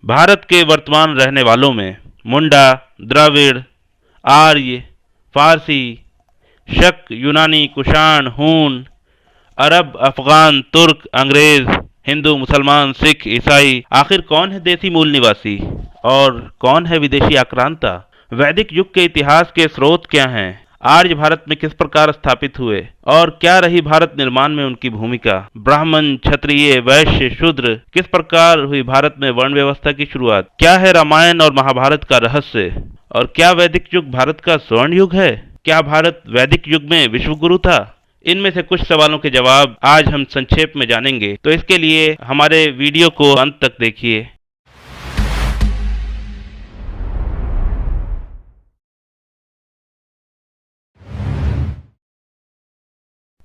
भारत के वर्तमान रहने वालों में मुंडा, द्रविड़, आर्य, फारसी, शक, यूनानी, कुषाण, हूण, अरब, अफगान, तुर्क, अंग्रेज, हिंदू, मुसलमान, सिख, ईसाई, आखिर कौन है देसी मूल निवासी और कौन है विदेशी आक्रांता? वैदिक युग के इतिहास के स्रोत क्या हैं? आर्य भारत में किस प्रकार स्थापित हुए और क्या रही भारत निर्माण में उनकी भूमिका? ब्राह्मण, क्षत्रिय, वैश्य, शूद्र, किस प्रकार हुई भारत में वर्ण व्यवस्था की शुरुआत? क्या है रामायण और महाभारत का रहस्य? और क्या वैदिक युग भारत का स्वर्ण युग है? क्या भारत वैदिक युग में विश्वगुरु था? इनमें से कुछ सवालों के जवाब आज हम संक्षेप में जानेंगे, तो इसके लिए हमारे वीडियो को अंत तक देखिए।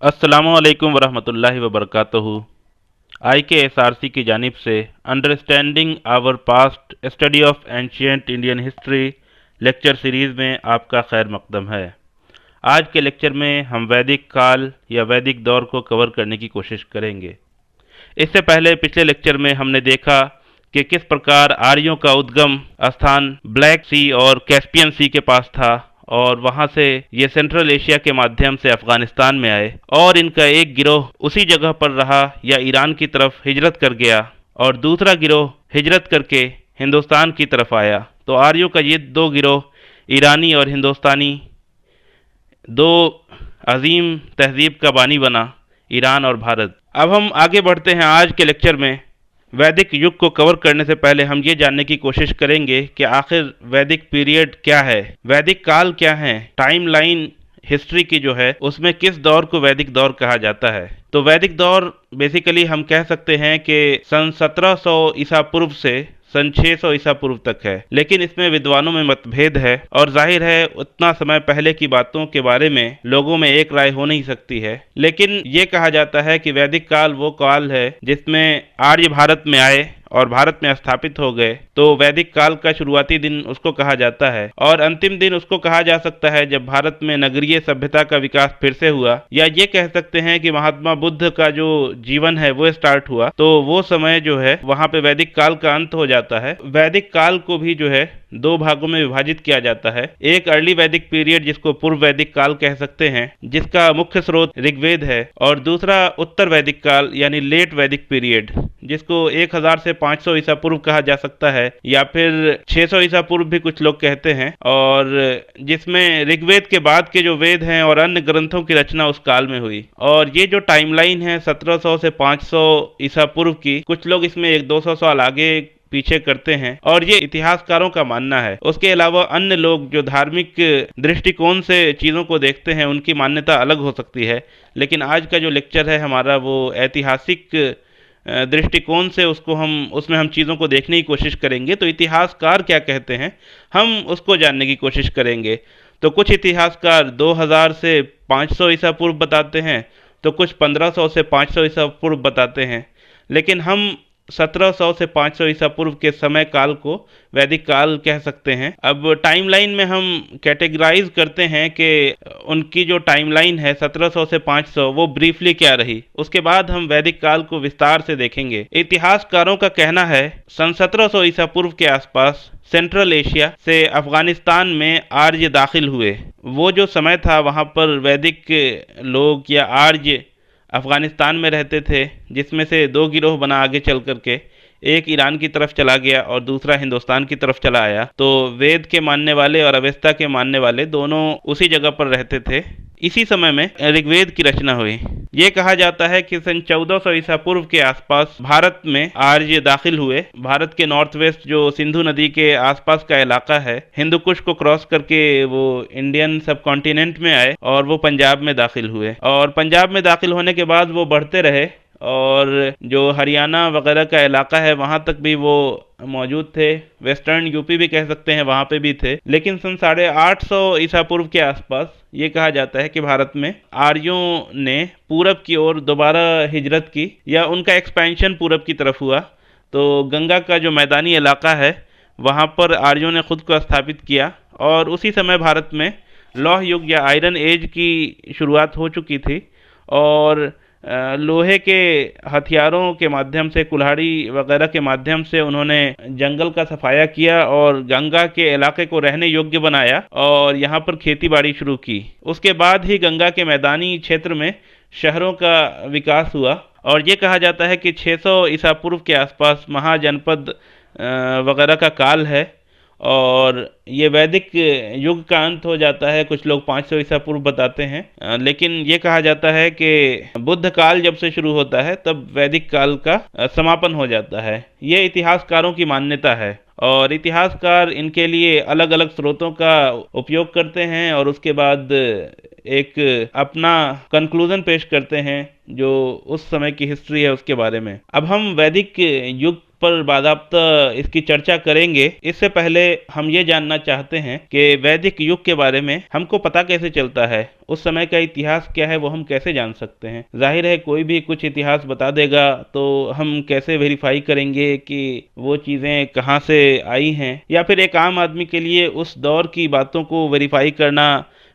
अस्सलामुअलैकुम वरहमतुल्लाहि वबरकातुहू। IKSRC की जानिब से understanding our past study of ancient Indian history lecture series में आपका खैर मकदम है। आज के लेक्चर में हम वैदिक काल या वैदिक दौर को कवर करने की कोशिश करेंगे। इससे पहले पिछले लेक्चर में हमने देखा कि किस प्रकार आर्यों का उद्गम स्थान ब्लैक सी और कैस्पियन सी के पास था और वहां से ये सेंट्रल एशिया के माध्यम से अफगानिस्तान में आए और इनका एक गिरोह उसी जगह पर रहा या ईरान की तरफ हिजरत कर गया और दूसरा गिरोह हिजरत करके हिंदुस्तान की तरफ आया। तो आर्यों का ये दो गिरोह ईरानी और हिंदुस्तानी दो अजीम तहजीब का बानी बना, ईरान और भारत। अब हम आगे बढ़ते हैं आज के लेक्चर में। वैदिक युग को कवर करने से पहले हम ये जानने की कोशिश करेंगे कि आखिर वैदिक पीरियड क्या है, वैदिक काल क्या है, टाइम लाइन हिस्ट्री की जो है उसमें किस दौर को वैदिक दौर कहा जाता है। तो वैदिक दौर बेसिकली हम कह सकते हैं कि सन 1700 ईसा पूर्व से सन 600 ईसा पूर्व तक है, लेकिन इसमें विद्वानों में मतभेद है और जाहिर है उतना समय पहले की बातों के बारे में लोगों में एक राय हो नहीं सकती है। लेकिन ये कहा जाता है कि वैदिक काल वो काल है जिसमें आर्य भारत में आए और भारत में स्थापित हो गए, तो वैदिक काल का शुरुआती दिन उसको कहा जाता है और अंतिम दिन उसको कहा जा सकता है जब भारत में नगरीय सभ्यता का विकास फिर से हुआ, या ये कह सकते हैं कि महात्मा बुद्ध का जो जीवन है वो स्टार्ट हुआ, तो वो समय जो है वहां पे वैदिक काल का अंत हो जाता है। वैदिक काल को भी जो है दो भागों में विभाजित किया जाता है। एक अर्ली वैदिक पीरियड जिसको पूर्व वैदिक काल कह सकते हैं, जिसका मुख्य स्रोत ऋग्वेद है, और दूसरा उत्तर वैदिक काल यानी लेट वैदिक पीरियड जिसको 1000 से 500 ईसा पूर्व कहा जा सकता है या फिर 600 ईसा पूर्व भी कुछ लोग कहते हैं, और जिसमें ऋग्वेद के बाद के जो वेद हैं और अन्य ग्रंथों की रचना उस काल में हुई। और ये जो टाइमलाइन है 1700 से 500 ईसा पूर्व की, कुछ लोग इसमें 100-200 साल आगे पीछे करते हैं और ये इतिहासकारों का मानना है। उसके अलावा अन्य लोग जो धार्मिक दृष्टिकोण से चीज़ों को देखते हैं उनकी मान्यता अलग हो सकती है। लेकिन आज का जो लेक्चर है हमारा वो ऐतिहासिक दृष्टिकोण से उसमें हम चीज़ों को देखने की कोशिश करेंगे। तो इतिहासकार क्या कहते हैं हम उसको जानने की कोशिश करेंगे। तो कुछ इतिहासकार 2000 से 500 ईसा पूर्व बताते हैं, तो कुछ 1500 से 500 ईसा पूर्व बताते हैं, लेकिन हम 1700 से 500 ईसा पूर्व के समय काल को वैदिक काल कह सकते हैं। अब टाइमलाइन में हम कैटेगराइज करते हैं कि उनकी जो टाइमलाइन है 1700 से 500 वो ब्रीफली क्या रही, उसके बाद हम वैदिक काल को विस्तार से देखेंगे। इतिहासकारों का कहना है सन 1700 ईसा पूर्व के आसपास सेंट्रल एशिया से अफगानिस्तान में आर्य दाखिल हुए। वो जो समय था वहाँ पर वैदिक लोग या आर्य अफगानिस्तान में रहते थे, जिसमें से दो गिरोह बना आगे चल करके, एक ईरान की तरफ चला गया और दूसरा हिंदुस्तान की तरफ चला आया। तो वेद के मानने वाले और अवेस्ता के मानने वाले दोनों उसी जगह पर रहते थे। इसी समय में ऋग्वेद की रचना हुई। ये कहा जाता है कि सन 1400 ईसा पूर्व के आसपास भारत में आर्य दाखिल हुए। भारत के नॉर्थ वेस्ट जो सिंधु नदी के आसपास का इलाका है, हिंदू कुश को क्रॉस करके वो इंडियन सब कॉन्टिनेंट में आए और वो पंजाब में दाखिल हुए, और पंजाब में दाखिल होने के बाद वो बढ़ते रहे और जो हरियाणा वगैरह का इलाका है वहाँ तक भी वो मौजूद थे। वेस्टर्न यूपी भी कह सकते हैं, वहाँ पे भी थे। लेकिन सन 850 ईसा पूर्व के आसपास ये कहा जाता है कि भारत में आर्यों ने पूरब की ओर दोबारा हिजरत की या उनका एक्सपेंशन पूरब की तरफ हुआ। तो गंगा का जो मैदानी इलाका है वहाँ पर आर्यों ने खुद को स्थापित किया और उसी समय भारत में लौह युग या आयरन एज की शुरुआत हो चुकी थी और लोहे के हथियारों के माध्यम से, कुल्हाड़ी वगैरह के माध्यम से उन्होंने जंगल का सफाया किया और गंगा के इलाके को रहने योग्य बनाया और यहाँ पर खेती बाड़ी शुरू की। उसके बाद ही गंगा के मैदानी क्षेत्र में शहरों का विकास हुआ और ये कहा जाता है कि 600 ईसा पूर्व के आसपास महाजनपद वगैरह का काल है और ये वैदिक युग का अंत हो जाता है। कुछ लोग 500 ईसा पूर्व बताते हैं, लेकिन ये कहा जाता है कि बुद्ध काल जब से शुरू होता है तब वैदिक काल का समापन हो जाता है। ये इतिहासकारों की मान्यता है और इतिहासकार इनके लिए अलग अलग स्रोतों का उपयोग करते हैं और उसके बाद एक अपना कंक्लूजन पेश करते हैं जो उस समय की हिस्ट्री है उसके बारे में। अब हम वैदिक युग पर बाकायदा इसकी चर्चा करेंगे। इससे पहले हम ये जानना चाहते हैं कि वैदिक युग के बारे में हमको पता कैसे चलता है, उस समय का इतिहास क्या है वो हम कैसे जान सकते हैं। जाहिर है कोई भी कुछ इतिहास बता देगा तो हम कैसे वेरीफाई करेंगे कि वो चीज़ें कहाँ से आई हैं, या फिर एक आम आदमी के लिए उस दौर की बातों को वेरीफाई करना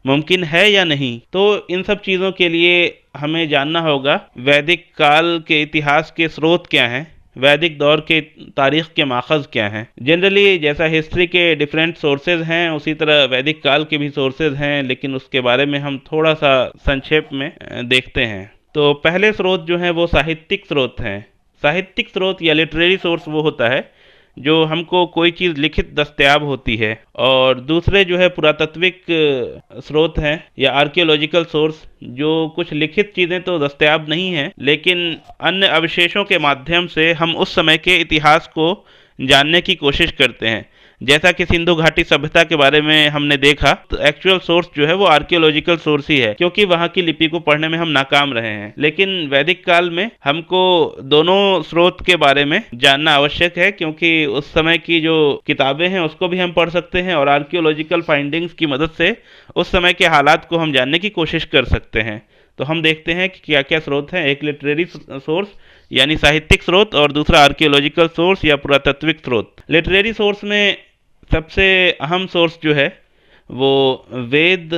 मुमकिन है या नहीं। तो इन सब चीज़ों के लिए हमें जानना होगा वैदिक काल के इतिहास के स्रोत क्या हैं, वैदिक दौर के तारीख के माखज़ क्या हैं। जनरली जैसा हिस्ट्री के डिफरेंट सोर्सेज हैं उसी तरह वैदिक काल के भी सोर्सेज हैं, लेकिन उसके बारे में हम थोड़ा सा संक्षेप में देखते हैं। तो पहले स्रोत जो हैं वो साहित्यिक स्रोत हैं। साहित्यिक स्रोत या लिटरेरी सोर्स वो होता है जो हमको कोई चीज़ लिखित दस्तयाब होती है, और दूसरे जो है पुरातत्विक स्रोत हैं या आर्कियोलॉजिकल सोर्स, जो कुछ लिखित चीज़ें तो दस्तयाब नहीं हैं लेकिन अन्य अवशेषों के माध्यम से हम उस समय के इतिहास को जानने की कोशिश करते हैं। जैसा कि सिंधु घाटी सभ्यता के बारे में हमने देखा, तो एक्चुअल सोर्स जो है वो आर्कियोलॉजिकल सोर्स ही है, क्योंकि वहाँ की लिपि को पढ़ने में हम नाकाम रहे हैं। लेकिन वैदिक काल में हमको दोनों स्रोत के बारे में जानना आवश्यक है, क्योंकि उस समय की जो किताबें हैं उसको भी हम पढ़ सकते हैं और आर्कियोलॉजिकल फाइंडिंग्स की मदद से उस समय के हालात को हम जानने की कोशिश कर सकते हैं। तो हम देखते हैं कि क्या क्या स्रोत हैं। एक लिटरेरी सोर्स यानी साहित्यिक स्रोत और दूसरा आर्कियोलॉजिकल सोर्स या पुरातत्विक स्रोत। लिटरेरी सोर्स में सबसे अहम सोर्स जो है वो वेद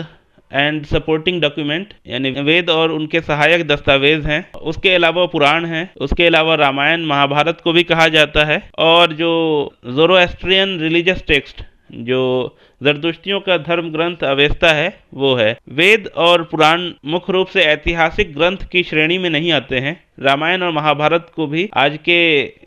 एंड सपोर्टिंग डॉक्यूमेंट यानी वेद और उनके सहायक दस्तावेज हैं। उसके अलावा पुराण हैं, उसके अलावा रामायण महाभारत को भी कहा जाता है, और जो ज़ोरोएस्ट्रियन रिलीजियस टेक्स्ट, जो जरदुश्तियों का धर्म ग्रंथ अवेस्ता है वो है। वेद और पुराण मुख्य रूप से ऐतिहासिक ग्रंथ की श्रेणी में नहीं आते हैं। रामायण और महाभारत को भी आज के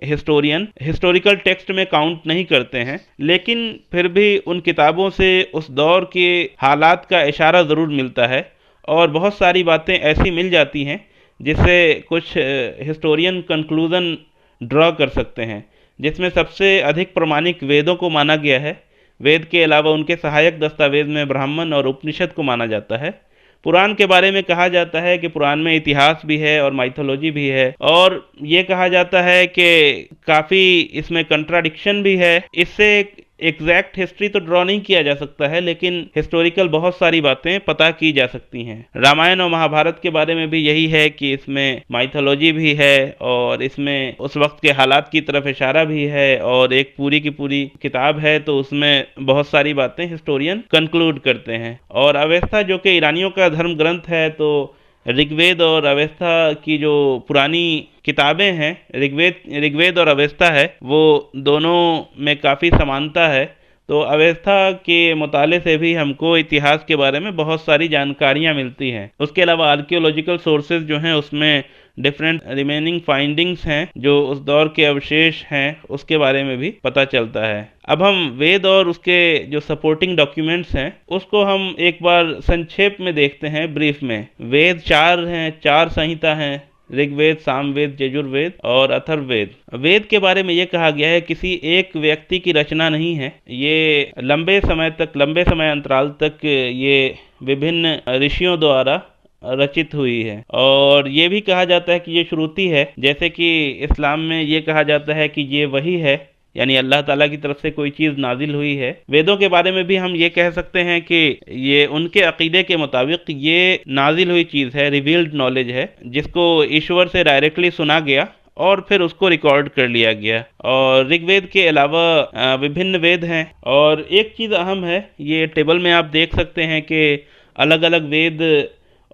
हिस्टोरियन हिस्टोरिकल टेक्स्ट में काउंट नहीं करते हैं, लेकिन फिर भी उन किताबों से उस दौर के हालात का इशारा ज़रूर मिलता है और बहुत सारी बातें ऐसी मिल जाती हैं जिससे कुछ हिस्टोरियन कंक्लूज़न ड्रॉ कर सकते हैं, जिसमें सबसे अधिक प्रमाणिक वेदों को माना गया है। वेद के अलावा उनके सहायक दस्तावेज में ब्राह्मण और उपनिषद को माना जाता है। पुराण के बारे में कहा जाता है कि पुराण में इतिहास भी है और माइथोलॉजी भी है, और ये कहा जाता है कि काफ़ी इसमें कंट्राडिक्शन भी है। इससे एग्जैक्ट हिस्ट्री तो ड्रॉ नहीं किया जा सकता है, लेकिन हिस्टोरिकल बहुत सारी बातें पता की जा सकती हैं। रामायण और महाभारत के बारे में भी यही है कि इसमें माइथोलॉजी भी है और इसमें उस वक्त के हालात की तरफ इशारा भी है, और एक पूरी की पूरी किताब है तो उसमें बहुत सारी बातें हिस्टोरियन कंक्लूड करते हैं। और अवेस्ता जो कि ईरानियों का धर्म ग्रंथ है, तो ऋग्वेद और अवेस्ता की जो पुरानी किताबें हैं, ऋग्वेद और अवेस्ता है, वो दोनों में काफ़ी समानता है। तो अवेस्ता के मुताले से भी हमको इतिहास के बारे में बहुत सारी जानकारियाँ मिलती हैं। उसके अलावा आर्कियोलॉजिकल सोर्सेज जो हैं उसमें डिफरेंट रिमेनिंग फाइंडिंग्स हैं, जो उस दौर के अवशेष हैं उसके बारे में भी पता चलता है। अब हम वेद और उसके जो सपोर्टिंग डॉक्यूमेंट्स हैं उसको हम एक बार संक्षेप में देखते हैं, ब्रीफ में। वेद 4 हैं, 4 संहिता हैं, ऋग्वेद, सामवेद, यजुर्वेद और अथर्ववेद। वेद के बारे में ये कहा गया है किसी एक व्यक्ति की रचना नहीं है, ये लंबे समय अंतराल तक ये विभिन्न ऋषियों द्वारा रचित हुई है। और ये भी कहा जाता है कि ये श्रुति है, जैसे कि इस्लाम में ये कहा जाता है कि ये वही है, यानी अल्लाह ताला की तरफ से कोई चीज़ नाजिल हुई है। वेदों के बारे में भी हम ये कह सकते हैं कि ये उनके अकीदे के मुताबिक ये नाजिल हुई चीज़ है, रिवील्ड नॉलेज है, जिसको ईश्वर से डायरेक्टली सुना गया और फिर उसको रिकॉर्ड कर लिया गया। और ऋग्वेद के अलावा विभिन्न वेद हैं। और एक चीज़ अहम है, ये टेबल में आप देख सकते हैं कि अलग अलग वेद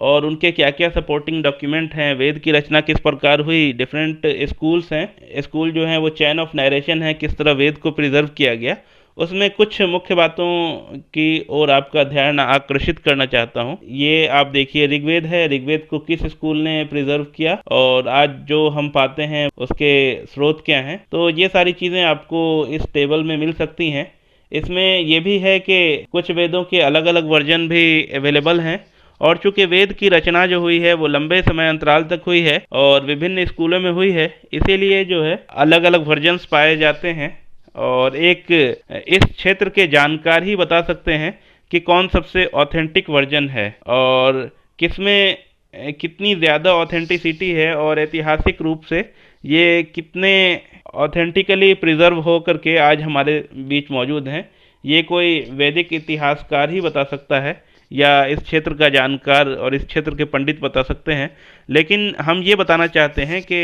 और उनके क्या क्या सपोर्टिंग डॉक्यूमेंट हैं, वेद की रचना किस प्रकार हुई, डिफरेंट स्कूल्स हैं, स्कूल जो हैं वो चैन ऑफ नरेशन है, किस तरह वेद को प्रिजर्व किया गया, उसमें कुछ मुख्य बातों की ओर आपका ध्यान आकर्षित करना चाहता हूँ। ये आप देखिए, ऋग्वेद है, ऋग्वेद को किस स्कूल ने प्रिजर्व किया और आज जो हम पाते हैं उसके स्रोत क्या हैं, तो ये सारी चीज़ें आपको इस टेबल में मिल सकती हैं। इसमें ये भी है कि कुछ वेदों के अलग अलग वर्जन भी अवेलेबल हैं, और चूंकि वेद की रचना जो हुई है वो लंबे समय अंतराल तक हुई है और विभिन्न स्कूलों में हुई है, इसीलिए जो है अलग अलग वर्जन्स पाए जाते हैं। और एक इस क्षेत्र के जानकार ही बता सकते हैं कि कौन सबसे ऑथेंटिक वर्जन है और किसमें कितनी ज़्यादा ऑथेंटिसिटी है और ऐतिहासिक रूप से ये कितने ऑथेंटिकली प्रिजर्व हो करके आज हमारे बीच मौजूद हैं। ये कोई वैदिक इतिहासकार ही बता सकता है या इस क्षेत्र का जानकार और इस क्षेत्र के पंडित बता सकते हैं। लेकिन हम ये बताना चाहते हैं कि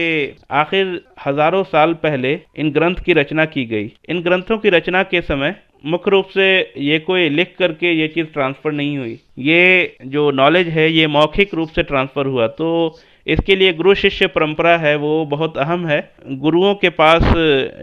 आखिर हजारों साल पहले इन ग्रंथ की रचना की गई। इन ग्रंथों की रचना के समय मुख्य रूप से ये कोई लिख करके ये चीज़ ट्रांसफ़र नहीं हुई, ये जो नॉलेज है ये मौखिक रूप से ट्रांसफ़र हुआ। तो इसके लिए गुरु शिष्य परंपरा है वो बहुत अहम है। गुरुओं के पास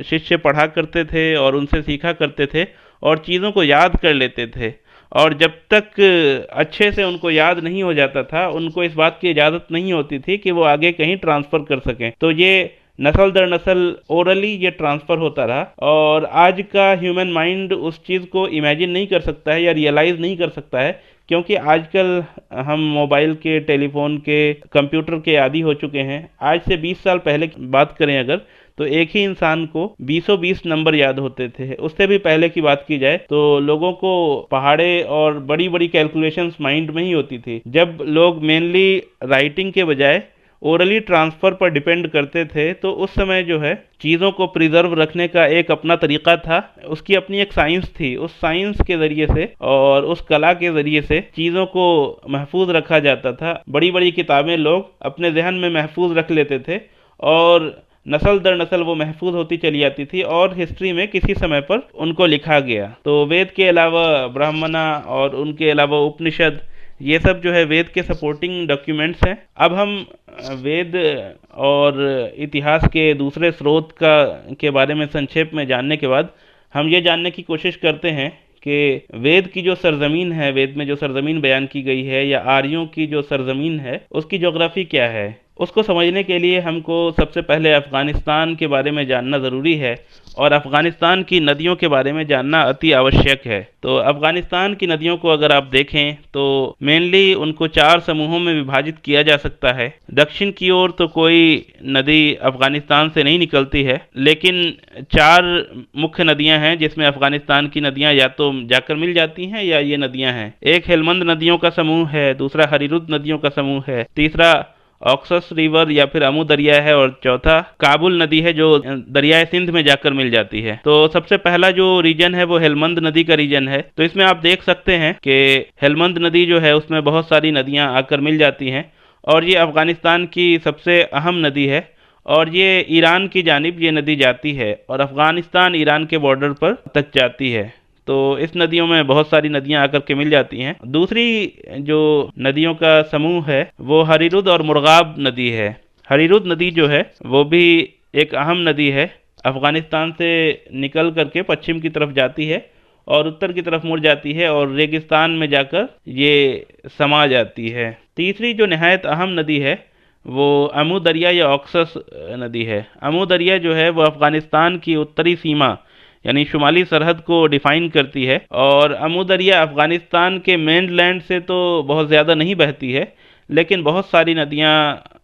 शिष्य पढ़ा करते थे और उनसे सीखा करते थे और चीज़ों को याद कर लेते थे, और जब तक अच्छे से उनको याद नहीं हो जाता था उनको इस बात की इजाज़त नहीं होती थी कि वो आगे कहीं ट्रांसफ़र कर सकें। तो ये नस्ल दर नस्ल ओरली ये ट्रांसफ़र होता रहा, और आज का ह्यूमन माइंड उस चीज़ को इमेजिन नहीं कर सकता है या रियलाइज़ नहीं कर सकता है, क्योंकि आजकल हम मोबाइल के, टेलीफोन के, कंप्यूटर के आदी हो चुके हैं। आज से 20 साल पहले की बात करें अगर, तो एक ही इंसान को 20 नंबर याद होते थे। उससे भी पहले की बात की जाए तो लोगों को पहाड़े और बड़ी बड़ी कैलकुलेशंस माइंड में ही होती थी। जब लोग मेनली राइटिंग के बजाय ओरली ट्रांसफ़र पर डिपेंड करते थे, तो उस समय जो है चीज़ों को प्रिजर्व रखने का एक अपना तरीक़ा था, उसकी अपनी एक साइंस थी। उस साइंस के ज़रिए से और उस कला के ज़रिए से चीज़ों को महफूज रखा जाता था। बड़ी बड़ी किताबें लोग अपने जहन में महफूज रख लेते थे और नस्ल दर नस्ल वो महफूज होती चली जाती थी और हिस्ट्री में किसी समय पर उनको लिखा गया। तो वेद के अलावा ब्राह्मणा और उनके अलावा उपनिषद, ये सब जो है वेद के सपोर्टिंग डॉक्यूमेंट्स हैं। अब हम वेद और इतिहास के दूसरे स्रोत के बारे में संक्षेप में जानने के बाद हम ये जानने की कोशिश करते हैं कि वेद की जो सरजमीन है, वेद में जो सरजमीन बयान की गई है या आर्यों की जो सरजमीन है, उसकी ज्योग्राफी क्या है। उसको समझने के लिए हमको सबसे पहले अफ़गानिस्तान के बारे में जानना ज़रूरी है और अफ़गानिस्तान की नदियों के बारे में जानना अति आवश्यक है। तो अफ़गानिस्तान की नदियों को अगर आप देखें तो मेनली उनको 4 समूहों में विभाजित किया जा सकता है। दक्षिण की ओर तो कोई नदी अफ़गानिस्तान से नहीं निकलती है, लेकिन 4 मुख्य नदियां हैं जिसमें अफ़गानिस्तान की नदियां या तो जाकर मिल जाती हैं या ये नदियां हैं। एक हेलमंद नदियों का समूह है, दूसरा हरिरुद नदियों का समूह है, तीसरा ऑक्सस रिवर या फिर अमू दरिया है, और चौथा काबुल नदी है जो दरियाए सिंध में जाकर मिल जाती है। तो सबसे पहला जो रीजन है वो हेलमंद नदी का रीजन है। तो इसमें आप देख सकते हैं कि हेलमंद नदी जो है उसमें बहुत सारी नदियां आकर मिल जाती हैं और ये अफ़गानिस्तान की सबसे अहम नदी है और ये ईरान की जानिब ये नदी जाती है और अफ़गानिस्तान ईरान के बॉर्डर पर तक जाती है। तो इस नदियों में बहुत सारी नदियां आकर के मिल जाती हैं। दूसरी जो नदियों का समूह है वो हरिरुद और मुर्गाब नदी है। हरिरुद नदी जो है वो भी एक अहम नदी है, अफ़गानिस्तान से निकल करके पश्चिम की तरफ जाती है और उत्तर की तरफ मुड़ जाती है और रेगिस्तान में जाकर ये समा जाती है। तीसरी जो नहायत अहम नदी है वो अमू दरिया या ऑक्सस नदी है। अमू दरिया जो है वो अफ़गानिस्तान की उत्तरी सीमा यानी शुमाली सरहद को डिफ़ाइन करती है और अमू दरिया अफ़गानिस्तान के मेनलैंड से तो बहुत ज़्यादा नहीं बहती है, लेकिन बहुत सारी नदियां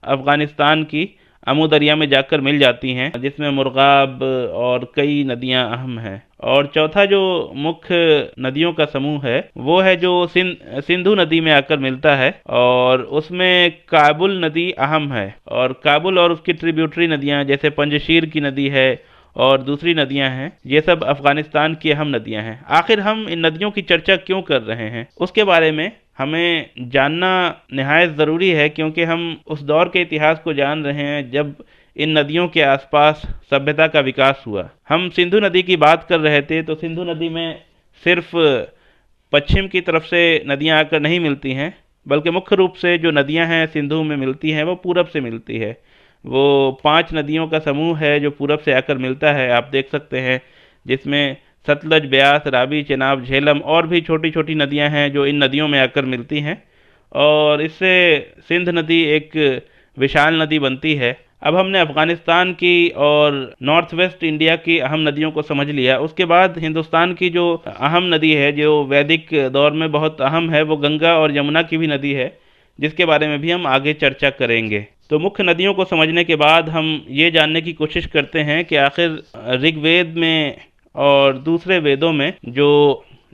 अफ़गानिस्तान की अमू दरिया में जाकर मिल जाती हैं, जिसमें मुर्गाब और कई नदियां अहम हैं। और चौथा जो मुख्य नदियों का समूह है वो है जो सिंधु नदी में आकर मिलता है और उसमें काबुल नदी अहम है, और काबुल और उसकी ट्रिब्यूटरी नदियां जैसे पंजशीर की नदी है और दूसरी नदियां हैं, ये सब अफ़गानिस्तान की अहम नदियां हैं। आखिर हम इन नदियों की चर्चा क्यों कर रहे हैं उसके बारे में हमें जानना निहायत ज़रूरी है, क्योंकि हम उस दौर के इतिहास को जान रहे हैं जब इन नदियों के आसपास सभ्यता का विकास हुआ। हम सिंधु नदी की बात कर रहे थे, तो सिंधु नदी में सिर्फ पश्चिम की तरफ से नदियां आकर नहीं मिलती हैं, बल्कि मुख्य रूप से जो नदियां हैं सिंधु में मिलती हैं वो पूरब से मिलती है। वो 5 नदियों का समूह है जो पूरब से आकर मिलता है, आप देख सकते हैं, जिसमें सतलज, ब्यास, रावी, चेनाब, झेलम और भी छोटी छोटी नदियां हैं जो इन नदियों में आकर मिलती हैं, और इससे सिंध नदी एक विशाल नदी बनती है। अब हमने अफ़गानिस्तान की और नॉर्थ वेस्ट इंडिया की अहम नदियों को समझ लिया। उसके बाद हिंदुस्तान की जो अहम नदी है, जो वैदिक दौर में बहुत अहम है, वो गंगा और यमुना की भी नदी है, जिसके बारे में भी हम आगे चर्चा करेंगे। तो मुख्य नदियों को समझने के बाद हम ये जानने की कोशिश करते हैं कि आखिर ऋग्वेद में और दूसरे वेदों में जो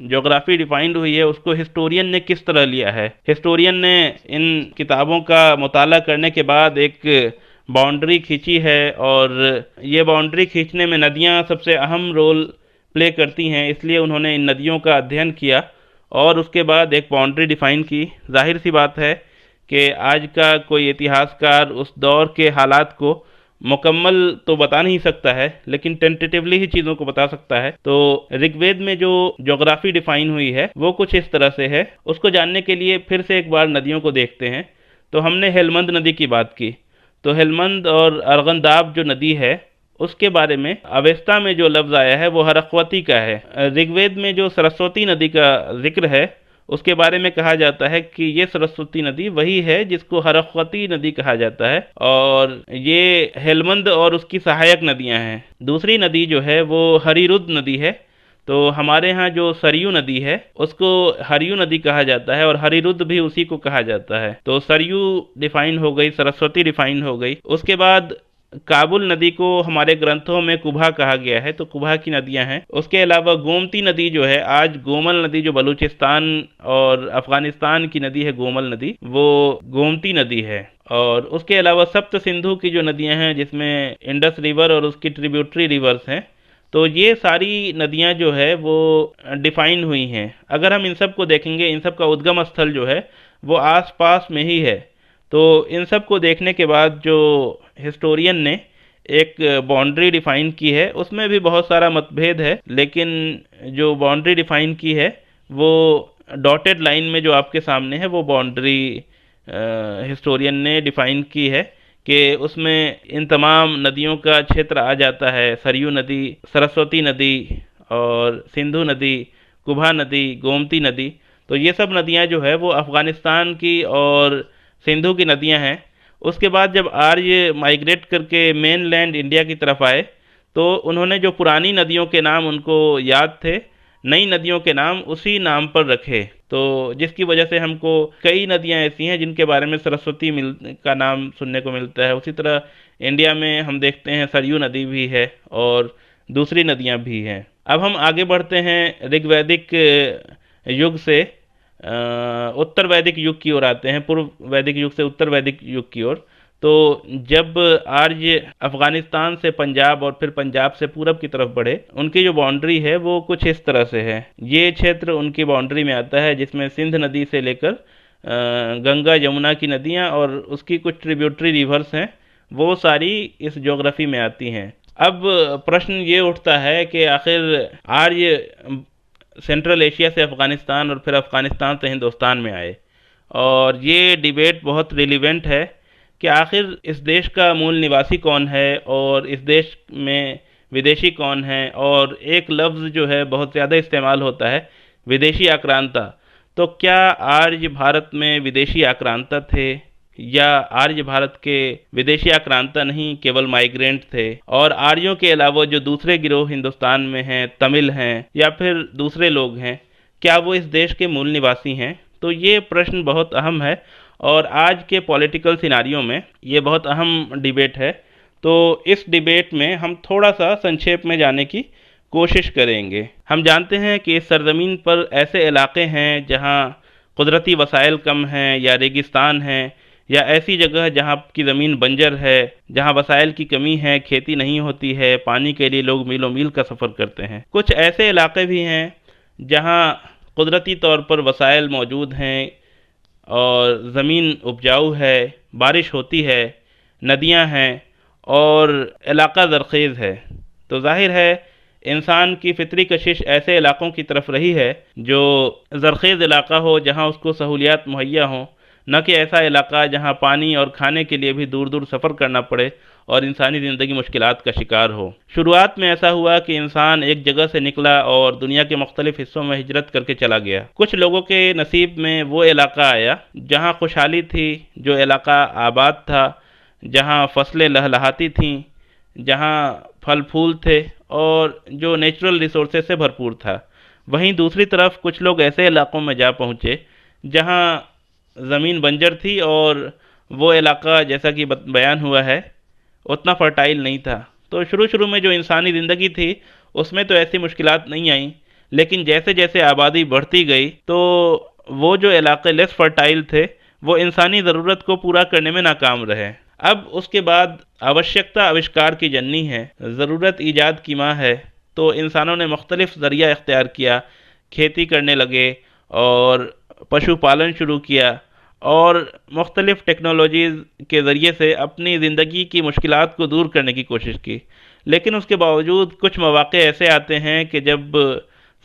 ज्योग्राफी डिफाइंड हुई है उसको हिस्टोरियन ने किस तरह लिया है। हिस्टोरियन ने इन किताबों का मुताला करने के बाद एक बाउंड्री खींची है, और ये बाउंड्री खींचने में नदियां सबसे अहम रोल प्ले करती हैं, इसलिए उन्होंने इन नदियों का अध्ययन किया और उसके बाद एक बाउंड्री डिफाइन की। जाहिर सी बात है कि आज का कोई इतिहासकार उस दौर के हालात को मुकम्मल तो बता नहीं सकता है, लेकिन टेंटेटिवली ही चीज़ों को बता सकता है। तो ऋग्वेद में जो ज्योग्राफी डिफाइन हुई है वो कुछ इस तरह से है। उसको जानने के लिए फिर से एक बार नदियों को देखते हैं। तो हमने हेलमंद नदी की बात की, तो हेलमंद और अर्गंदाब जो नदी है उसके बारे में अवेस्ता में जो लफ्ज़ आया है वो हरख्वती का है। ऋग्वेद में जो सरस्वती नदी का जिक्र है उसके बारे में कहा जाता है कि ये सरस्वती नदी वही है जिसको हरख्वती नदी कहा जाता है, और ये हेलमंद और उसकी सहायक नदियां हैं। दूसरी नदी जो है वो हरिरुद नदी है। तो हमारे यहाँ जो सरयू नदी है उसको हरियू नदी कहा जाता है और हरिरुद भी उसी को कहा जाता है। तो सरयू डिफाइन हो गई, सरस्वती डिफाइन हो गई। उसके बाद काबुल नदी को हमारे ग्रंथों में कुभा कहा गया है, तो कुभा की नदियां हैं। उसके अलावा गोमती नदी जो है, आज गोमल नदी जो बलूचिस्तान और अफगानिस्तान की नदी है, गोमल नदी, वो गोमती नदी है। और उसके अलावा सप्त सिंधु की जो नदियां हैं जिसमें इंडस रिवर और उसकी ट्रिब्यूटरी रिवर्स हैं, तो ये सारी नदियां जो है वो डिफाइन हुई हैं। अगर हम इन सब को देखेंगे, इन सब का उद्गम स्थल जो है वो आसपास में ही है। तो इन सब को देखने के बाद जो हिस्टोरियन ने एक बाउंड्री डिफाइन की है उसमें भी बहुत सारा मतभेद है, लेकिन जो बाउंड्री डिफाइन की है वो डॉटेड लाइन में जो आपके सामने है वो बाउंड्री हिस्टोरियन ने डिफाइन की है कि उसमें इन तमाम नदियों का क्षेत्र आ जाता है। सरयू नदी, सरस्वती नदी और सिंधु नदी, कुभा नदी, गोमती नदी। तो ये सब नदियां जो है वो अफ़गानिस्तान की और सिंधु की नदियां हैं। उसके बाद जब आर्य माइग्रेट करके मेन लैंड इंडिया की तरफ आए तो उन्होंने जो पुरानी नदियों के नाम उनको याद थे, नई नदियों के नाम उसी नाम पर रखे। तो जिसकी वजह से हमको कई नदियां ऐसी हैं जिनके बारे में सरस्वती का नाम सुनने को मिलता है। उसी तरह इंडिया में हम देखते हैं सरयू नदी भी है और दूसरी नदियां भी हैं। अब हम आगे बढ़ते हैं ऋग्वैदिक युग से उत्तर वैदिक युग की ओर आते हैं, पूर्व वैदिक युग से उत्तर वैदिक युग की ओर। तो जब आर्य अफगानिस्तान से पंजाब और फिर पंजाब से पूरब की तरफ बढ़े, उनकी जो बाउंड्री है वो कुछ इस तरह से है। ये क्षेत्र उनकी बाउंड्री में आता है जिसमें सिंध नदी से लेकर गंगा यमुना की नदियां और उसकी कुछ ट्रिब्यूटरी रिवर्स हैं, वो सारी इस ज्योग्राफी में आती हैं। अब प्रश्न ये उठता है कि आखिर आर्य सेंट्रल एशिया से अफ़गानिस्तान और फिर अफ़गानिस्तान से हिंदुस्तान में आए, और ये डिबेट बहुत रिलीवेंट है कि आखिर इस देश का मूल निवासी कौन है और इस देश में विदेशी कौन है। और एक लफ्ज़ जो है बहुत ज़्यादा इस्तेमाल होता है, विदेशी आक्रांता। तो क्या आर्य भारत में विदेशी आक्रांता थे, या आर्य भारत के विदेशी आक्रांता नहीं केवल माइग्रेंट थे, और आर्यों के अलावा जो दूसरे गिरोह हिंदुस्तान में हैं, तमिल हैं या फिर दूसरे लोग हैं, क्या वो इस देश के मूल निवासी हैं? तो ये प्रश्न बहुत अहम है और आज के पॉलिटिकल सिनारियों में ये बहुत अहम डिबेट है। तो इस डिबेट में हम थोड़ा सा संक्षेप में जाने की कोशिश करेंगे। हम जानते हैं कि इस सरजमीन पर ऐसे इलाके हैं जहाँ कुदरती वसाइल कम हैं या रेगिस्तान हैं, या ऐसी जगह जहाँ की ज़मीन बंजर है, जहाँ वसाइल की कमी है, खेती नहीं होती है, पानी के लिए लोग मीलों मील का सफ़र करते हैं। कुछ ऐसे इलाके भी हैं जहाँ कुदरती तौर पर वसाइल मौजूद हैं और ज़मीन उपजाऊ है, बारिश होती है, नदियाँ हैं और इलाका ज़रख़ेज़ है। तो जाहिर है इंसान की फ़ितरी कशिश ऐसे इलाक़ों की तरफ रही है जो ज़रख़ेज़ इलाका हो, जहाँ उसको सहूलियात मुहैया हों। न कि ऐसा इलाका जहां पानी और खाने के लिए भी दूर दूर सफ़र करना पड़े और इंसानी ज़िंदगी मुश्किलात का शिकार हो। शुरुआत में ऐसा हुआ कि इंसान एक जगह से निकला और दुनिया के मुख्तलिफ हिस्सों में हिजरत करके चला गया। कुछ लोगों के नसीब में वो इलाका आया जहाँ खुशहाली थी, जो इलाका आबाद था, जहाँ फसलें लहलहाती थीं, जहाँ फल फूल थे और जो नेचुरल रिसोर्सेज से भरपूर था। वहीं दूसरी तरफ कुछ लोग ऐसे इलाकों में जा पहुँचे जहाँ ज़मीन बंजर थी और वो इलाका, जैसा कि बयान हुआ है, उतना फर्टाइल नहीं था। तो शुरू शुरू में जो इंसानी ज़िंदगी थी उसमें तो ऐसी मुश्किलात नहीं आई, लेकिन जैसे जैसे आबादी बढ़ती गई तो वो जो इलाके लेस फर्टाइल थे वो इंसानी ज़रूरत को पूरा करने में नाकाम रहे। अब उसके बाद आवश्यकता आविष्कार की जननी है, ज़रूरत ईजाद की माँ है। तो इंसानों ने मुख्तलिफ ज़रिया इख्तियार किया, खेती करने लगे और पशुपालन शुरू किया और मुख्तलिफ टेक्नोलॉजीज़ के ज़रिए से अपनी ज़िंदगी की मुश्किलात को दूर करने की कोशिश की। लेकिन उसके बावजूद कुछ मौक़े ऐसे आते हैं कि जब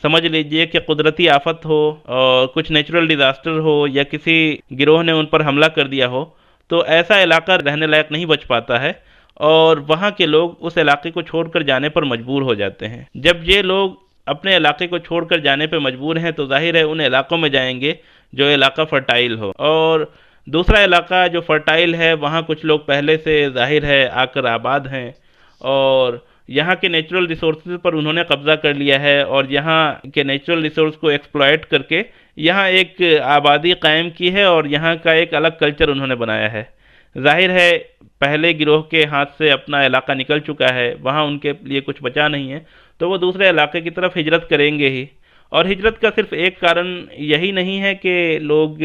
समझ लीजिए कि कुदरती आफत हो और कुछ नेचुरल डिज़ास्टर हो या किसी गिरोह ने उन पर हमला कर दिया हो, तो ऐसा इलाका रहने लायक नहीं बच पाता है और वहाँ के लोग उस इलाके को छोड़कर जाने पर मजबूर हो जाते हैं। जब ये लोग अपने इलाके को छोड़कर जाने पर मजबूर हैं तो जाहिर है उन इलाकों में जाएंगे जो इलाका फर्टाइल हो, और दूसरा इलाका जो फर्टाइल है वहाँ कुछ लोग पहले से जाहिर है आकर आबाद हैं और यहाँ के नेचुरल रिसोर्सेज पर उन्होंने कब्ज़ा कर लिया है और यहाँ के नेचुरल रिसोर्स को एक्सप्लॉयट करके यहाँ एक आबादी कायम की है और यहाँ का एक अलग कल्चर उन्होंने बनाया है। जाहिर है पहले गिरोह के हाथ से अपना इलाका निकल चुका है, वहाँ उनके लिए कुछ बचा नहीं है, तो वो दूसरे इलाके की तरफ हिजरत करेंगे ही। और हिजरत का सिर्फ एक कारण यही नहीं है कि लोग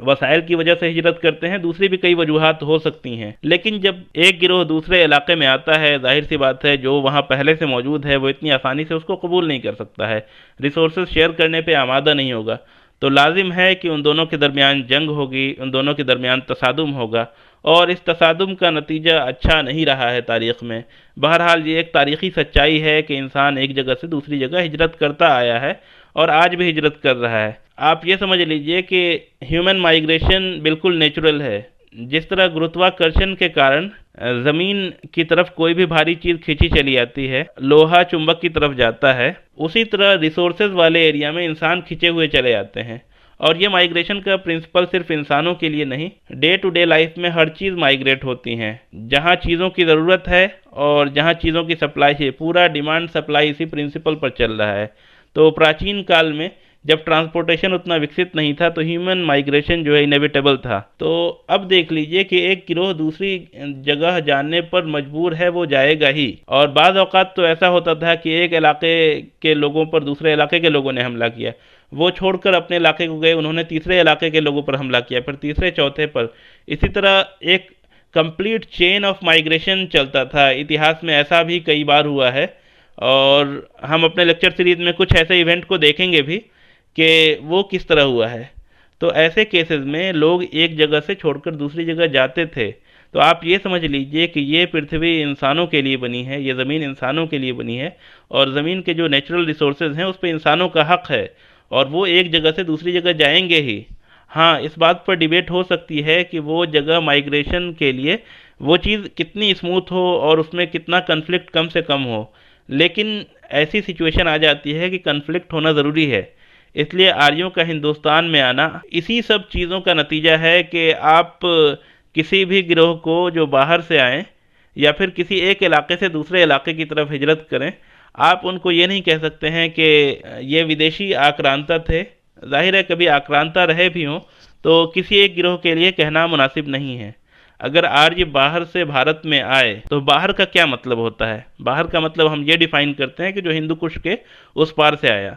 वसाइल की वजह से हिजरत करते हैं, दूसरी भी कई वजूहात हो सकती हैं। लेकिन जब एक गिरोह दूसरे इलाके में आता है, जाहिर सी बात है जो वहाँ पहले से मौजूद है वो इतनी आसानी से उसको कबूल नहीं कर सकता है, रिसोर्सेज शेयर करने पे आमादा नहीं होगा। तो लाजिम है कि उन दोनों के दरमियान जंग होगी, उन दोनों के दरमियान तसादुम होगा और इस तसादुम का नतीजा अच्छा नहीं रहा है तारीख़ में। बहरहाल ये एक तारीख़ी सच्चाई है कि इंसान एक जगह से दूसरी जगह हिजरत करता आया है और आज भी हिजरत कर रहा है। आप ये समझ लीजिए कि ह्यूमन माइग्रेशन बिल्कुल नेचुरल है। जिस तरह गुरुत्वाकर्षण के कारण ज़मीन की तरफ कोई भी भारी चीज़ खींची चली आती है, लोहा चुंबक की तरफ जाता है, उसी तरह रिसोर्सेज वाले एरिया में इंसान खींचे हुए चले जाते हैं। और ये माइग्रेशन का प्रिंसिपल सिर्फ इंसानों के लिए नहीं, डे टू डे लाइफ में हर चीज़ माइग्रेट होती हैं। जहाँ चीज़ों की ज़रूरत है और जहाँ चीज़ों की सप्लाई है, पूरा डिमांड सप्लाई इसी प्रिंसिपल पर चल रहा है। तो प्राचीन काल में जब ट्रांसपोर्टेशन उतना विकसित नहीं था तो ह्यूमन माइग्रेशन जो है इनेविटेबल था। तो अब देख लीजिए कि एक गिरोह दूसरी जगह जाने पर मजबूर है, वो जाएगा ही। और बाज़ औक़ात तो ऐसा होता था कि एक इलाके के लोगों पर दूसरे इलाके के लोगों ने हमला किया, वो छोड़कर अपने इलाके को गए, उन्होंने तीसरे इलाके के लोगों पर हमला किया, फिर तीसरे चौथे पर। इसी तरह एक कंप्लीट चेन ऑफ माइग्रेशन चलता था। इतिहास में ऐसा भी कई बार हुआ है और हम अपने लेक्चर सीरीज़ में कुछ ऐसे इवेंट को देखेंगे भी कि वो किस तरह हुआ है। तो ऐसे केसेस में लोग एक जगह से छोड़कर दूसरी जगह जाते थे। तो आप ये समझ लीजिए कि ये पृथ्वी इंसानों के लिए बनी है, ये ज़मीन इंसानों के लिए बनी है और ज़मीन के जो नेचुरल रिसोर्सेज हैं उस पर इंसानों का हक़ है और वो एक जगह से दूसरी जगह जाएंगे ही। हाँ, इस बात पर डिबेट हो सकती है कि वो जगह माइग्रेशन के लिए वो चीज़ कितनी स्मूथ हो और उसमें कितना कन्फ्लिक्ट कम से कम हो, लेकिन ऐसी सिचुएशन आ जाती है कि कन्फ्लिक्ट होना ज़रूरी है। इसलिए आर्यों का हिंदुस्तान में आना इसी सब चीज़ों का नतीजा है कि आप किसी भी गिरोह को जो बाहर से आएँ या फिर किसी एक इलाके से दूसरे इलाके की तरफ हिजरत करें, आप उनको ये नहीं कह सकते हैं कि ये विदेशी आक्रांता थे। जाहिर है कभी आक्रांता रहे भी हों तो किसी एक गिरोह के लिए कहना मुनासिब नहीं है। अगर आर्य बाहर से भारत में आए तो बाहर का क्या मतलब होता है? बाहर का मतलब हम ये डिफ़ाइन करते हैं कि जो हिंदू कुश के उस पार से आया।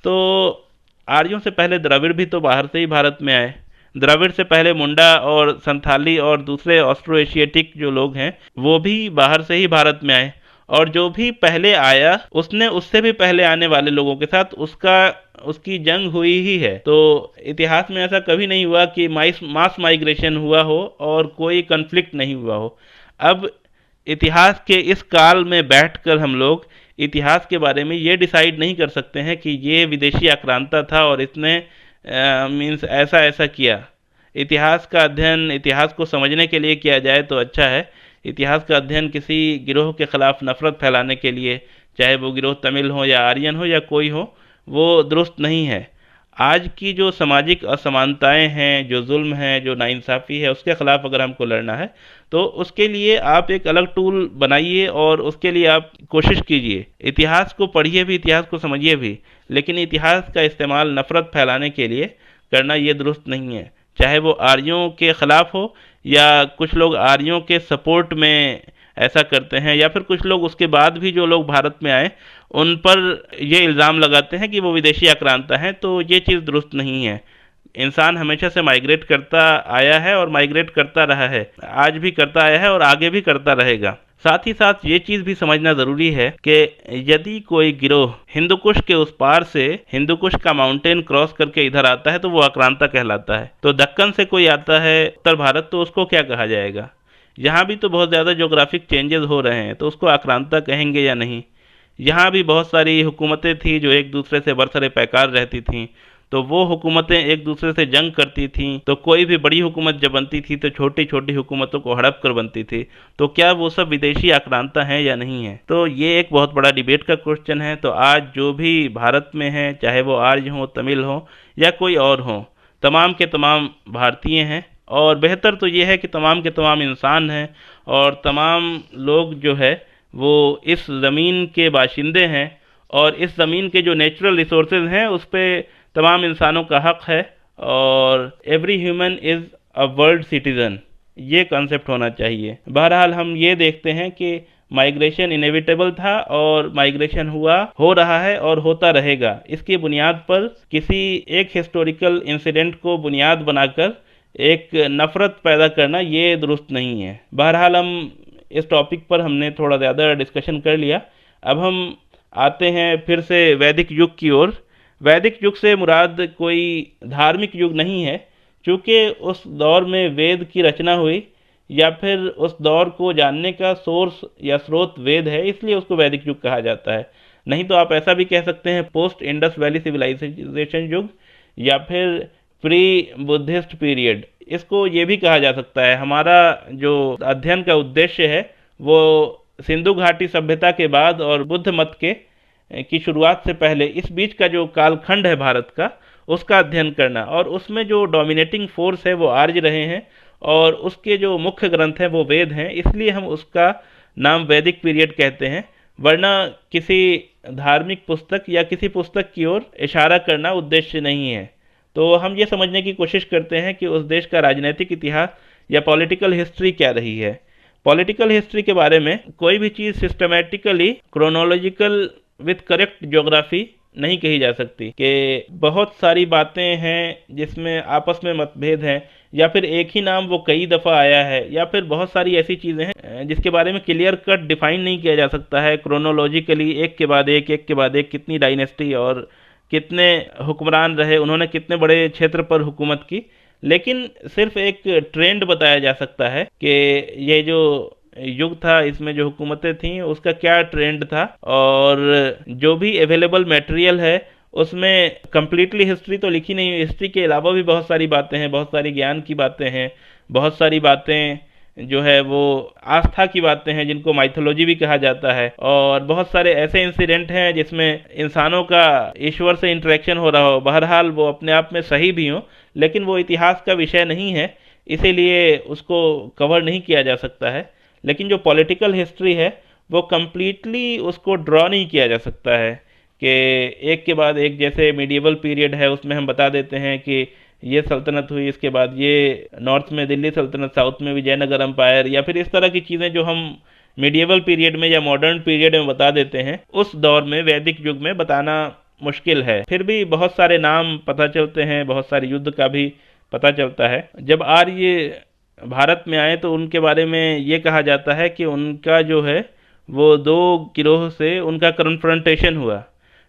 तो आर्यों से पहले द्रविड़ भी तो बाहर से ही भारत में आए। द्रविड़ से पहले मुंडा और संथाली और दूसरे ऑस्ट्रो एशियाटिक जो लोग हैं वो भी बाहर से ही भारत में आए और जो भी पहले आया उसने उससे भी पहले आने वाले लोगों के साथ उसकी जंग हुई ही है। तो इतिहास में ऐसा कभी नहीं हुआ कि मास माइग्रेशन हुआ हो और कोई कन्फ्लिक्ट नहीं हुआ हो। अब इतिहास के इस काल में बैठकर हम लोग इतिहास के बारे में ये डिसाइड नहीं कर सकते हैं कि ये विदेशी आक्रांता था और इसने मीन्स ऐसा ऐसा किया। इतिहास का अध्ययन इतिहास को समझने के लिए किया जाए तो अच्छा है। इतिहास का अध्ययन किसी गिरोह के खिलाफ नफरत फैलाने के लिए, चाहे वो गिरोह तमिल हो या आर्यन हो या कोई हो, वो दुरुस्त नहीं है। आज की जो सामाजिक असमानताएं हैं, जो जुल्म है, जो नाइंसाफ़ी है, उसके खिलाफ अगर हमको लड़ना है तो उसके लिए आप एक अलग टूल बनाइए और उसके लिए आप कोशिश कीजिए। इतिहास को पढ़िए भी, इतिहास को समझिए भी, लेकिन इतिहास का इस्तेमाल नफ़रत फैलाने के लिए करना ये दुरुस्त नहीं है। चाहे वो आर्यों के खिलाफ हो या कुछ लोग आर्यों के सपोर्ट में ऐसा करते हैं, या फिर कुछ लोग उसके बाद भी जो लोग भारत में आए उन पर ये इल्ज़ाम लगाते हैं कि वो विदेशी आक्रांता हैं, तो ये चीज़ दुरुस्त नहीं है। इंसान हमेशा से माइग्रेट करता आया है और माइग्रेट करता रहा है, आज भी करता आया है और आगे भी करता रहेगा। साथ ही साथ ये चीज़ भी समझना ज़रूरी है कि यदि कोई गिरोह हिंदू कुश के उस पार से हिंदू कुश का माउंटेन क्रॉस करके इधर आता है तो वो आक्रांता कहलाता है। तो दक्कन से कोई आता है उत्तर भारत, तो उसको क्या कहा जाएगा? यहाँ भी तो बहुत ज़्यादा ज्योग्राफिक चेंजेस हो रहे हैं, तो उसको आक्रांता कहेंगे या नहीं? यहाँ भी बहुत सारी हुकूमतें थी जो एक दूसरे से बरसरे पैकार रहती थीं, तो वो हुकूमतें एक दूसरे से जंग करती थीं, तो कोई भी बड़ी हुकूमत जब बनती थी तो छोटी छोटी हुकूमतों को हड़प कर बनती थी। तो क्या वो सब विदेशी आक्रांता हैं या नहीं है? तो ये एक बहुत बड़ा डिबेट का क्वेश्चन है। तो आज जो भी भारत में है, चाहे वो आर्य हो, तमिल हो या कोई और हो, तमाम के तमाम भारतीय हैं, और बेहतर तो ये है कि तमाम के तमाम इंसान हैं, और तमाम लोग जो है वो इस ज़मीन के बाशिंदे हैं, और इस ज़मीन के जो नेचुरल रिसोर्सेज हैं उस पे तमाम इंसानों का हक है, और every human is a world citizen, ये कॉन्सेप्ट होना चाहिए। बहरहाल हम ये देखते हैं कि माइग्रेशन इनेविटेबल था, और माइग्रेशन हुआ, हो रहा है और होता रहेगा। इसकी बुनियाद पर किसी एक हिस्टोरिकल इंसिडेंट को बुनियाद बनाकर एक नफ़रत पैदा करना ये दुरुस्त नहीं है। बहरहाल हम इस टॉपिक पर हमने थोड़ा ज़्यादा डिस्कशन कर लिया। अब हम आते हैं फिर से वैदिक युग की ओर। वैदिक युग से मुराद कोई धार्मिक युग नहीं है, क्योंकि उस दौर में वेद की रचना हुई, या फिर उस दौर को जानने का सोर्स या स्रोत वेद है, इसलिए उसको वैदिक युग कहा जाता है। नहीं तो आप ऐसा भी कह सकते हैं पोस्ट इंडस वैली सिविलाइजेशन युग, या फिर प्री बुद्धिस्ट पीरियड, इसको ये भी कहा जा सकता है। हमारा जो अध्ययन का उद्देश्य है वो सिंधु घाटी सभ्यता के बाद और बुद्ध मत के की शुरुआत से पहले इस बीच का जो कालखंड है भारत का, उसका अध्ययन करना, और उसमें जो डोमिनेटिंग फोर्स है वो आर्य रहे हैं, और उसके जो मुख्य ग्रंथ हैं वो वेद हैं, इसलिए हम उसका नाम वैदिक पीरियड कहते हैं। वरना किसी धार्मिक पुस्तक या किसी पुस्तक की ओर इशारा करना उद्देश्य नहीं है। तो हम ये समझने की कोशिश करते हैं कि उस देश का राजनीतिक इतिहास या पॉलिटिकल हिस्ट्री क्या रही है। पॉलिटिकल हिस्ट्री के बारे में कोई भी चीज़ systematically chronological with correct geography नहीं कही जा सकती, कि बहुत सारी बातें हैं जिसमें आपस में मतभेद हैं, या फिर एक ही नाम वो कई दफ़ा आया है, या फिर बहुत सारी ऐसी चीज़ें हैं जिसके बारे में क्लियर कट डिफाइन नहीं किया जा सकता है क्रोनोलॉजिकली, एक के बाद एक के बाद एक, कितनी डायनेस्टी और कितने हुक्मरान रहे, उन्होंने कितने बड़े क्षेत्र पर हुकूमत की। लेकिन सिर्फ एक ट्रेंड बताया जा सकता है कि ये जो युग था, इसमें जो हुकूमतें थीं उसका क्या ट्रेंड था, और जो भी अवेलेबल मटेरियल है उसमें कंप्लीटली हिस्ट्री तो लिखी नहीं है। हिस्ट्री के अलावा भी बहुत सारी बातें हैं, बहुत सारी ज्ञान की बातें हैं, बहुत सारी बातें जो है वो आस्था की बातें हैं जिनको माइथोलॉजी भी कहा जाता है, और बहुत सारे ऐसे इंसिडेंट हैं जिसमें इंसानों का ईश्वर से इंटरेक्शन हो रहा हो। बहरहाल वो अपने आप में सही भी हो, लेकिन वो इतिहास का विषय नहीं है, इसीलिए उसको कवर नहीं किया जा सकता है। लेकिन जो पॉलिटिकल हिस्ट्री है वो कम्प्लीटली उसको ड्रॉ नहीं किया जा सकता है कि एक के बाद एक, जैसे मीडिएवल पीरियड है उसमें हम बता देते हैं कि ये सल्तनत हुई, इसके बाद ये नॉर्थ में दिल्ली सल्तनत, साउथ में विजयनगर एम्पायर, या फिर इस तरह की चीज़ें जो हम मीडिएवल पीरियड में या मॉडर्न पीरियड में बता देते हैं, उस दौर में वैदिक युग में बताना मुश्किल है। फिर भी बहुत सारे नाम पता चलते हैं, बहुत सारे युद्ध का भी पता चलता है। जब आर्य भारत में आए तो उनके बारे में ये कहा जाता है कि उनका जो है वो दो गिरोह से उनका कन्फ्रंटेशन हुआ,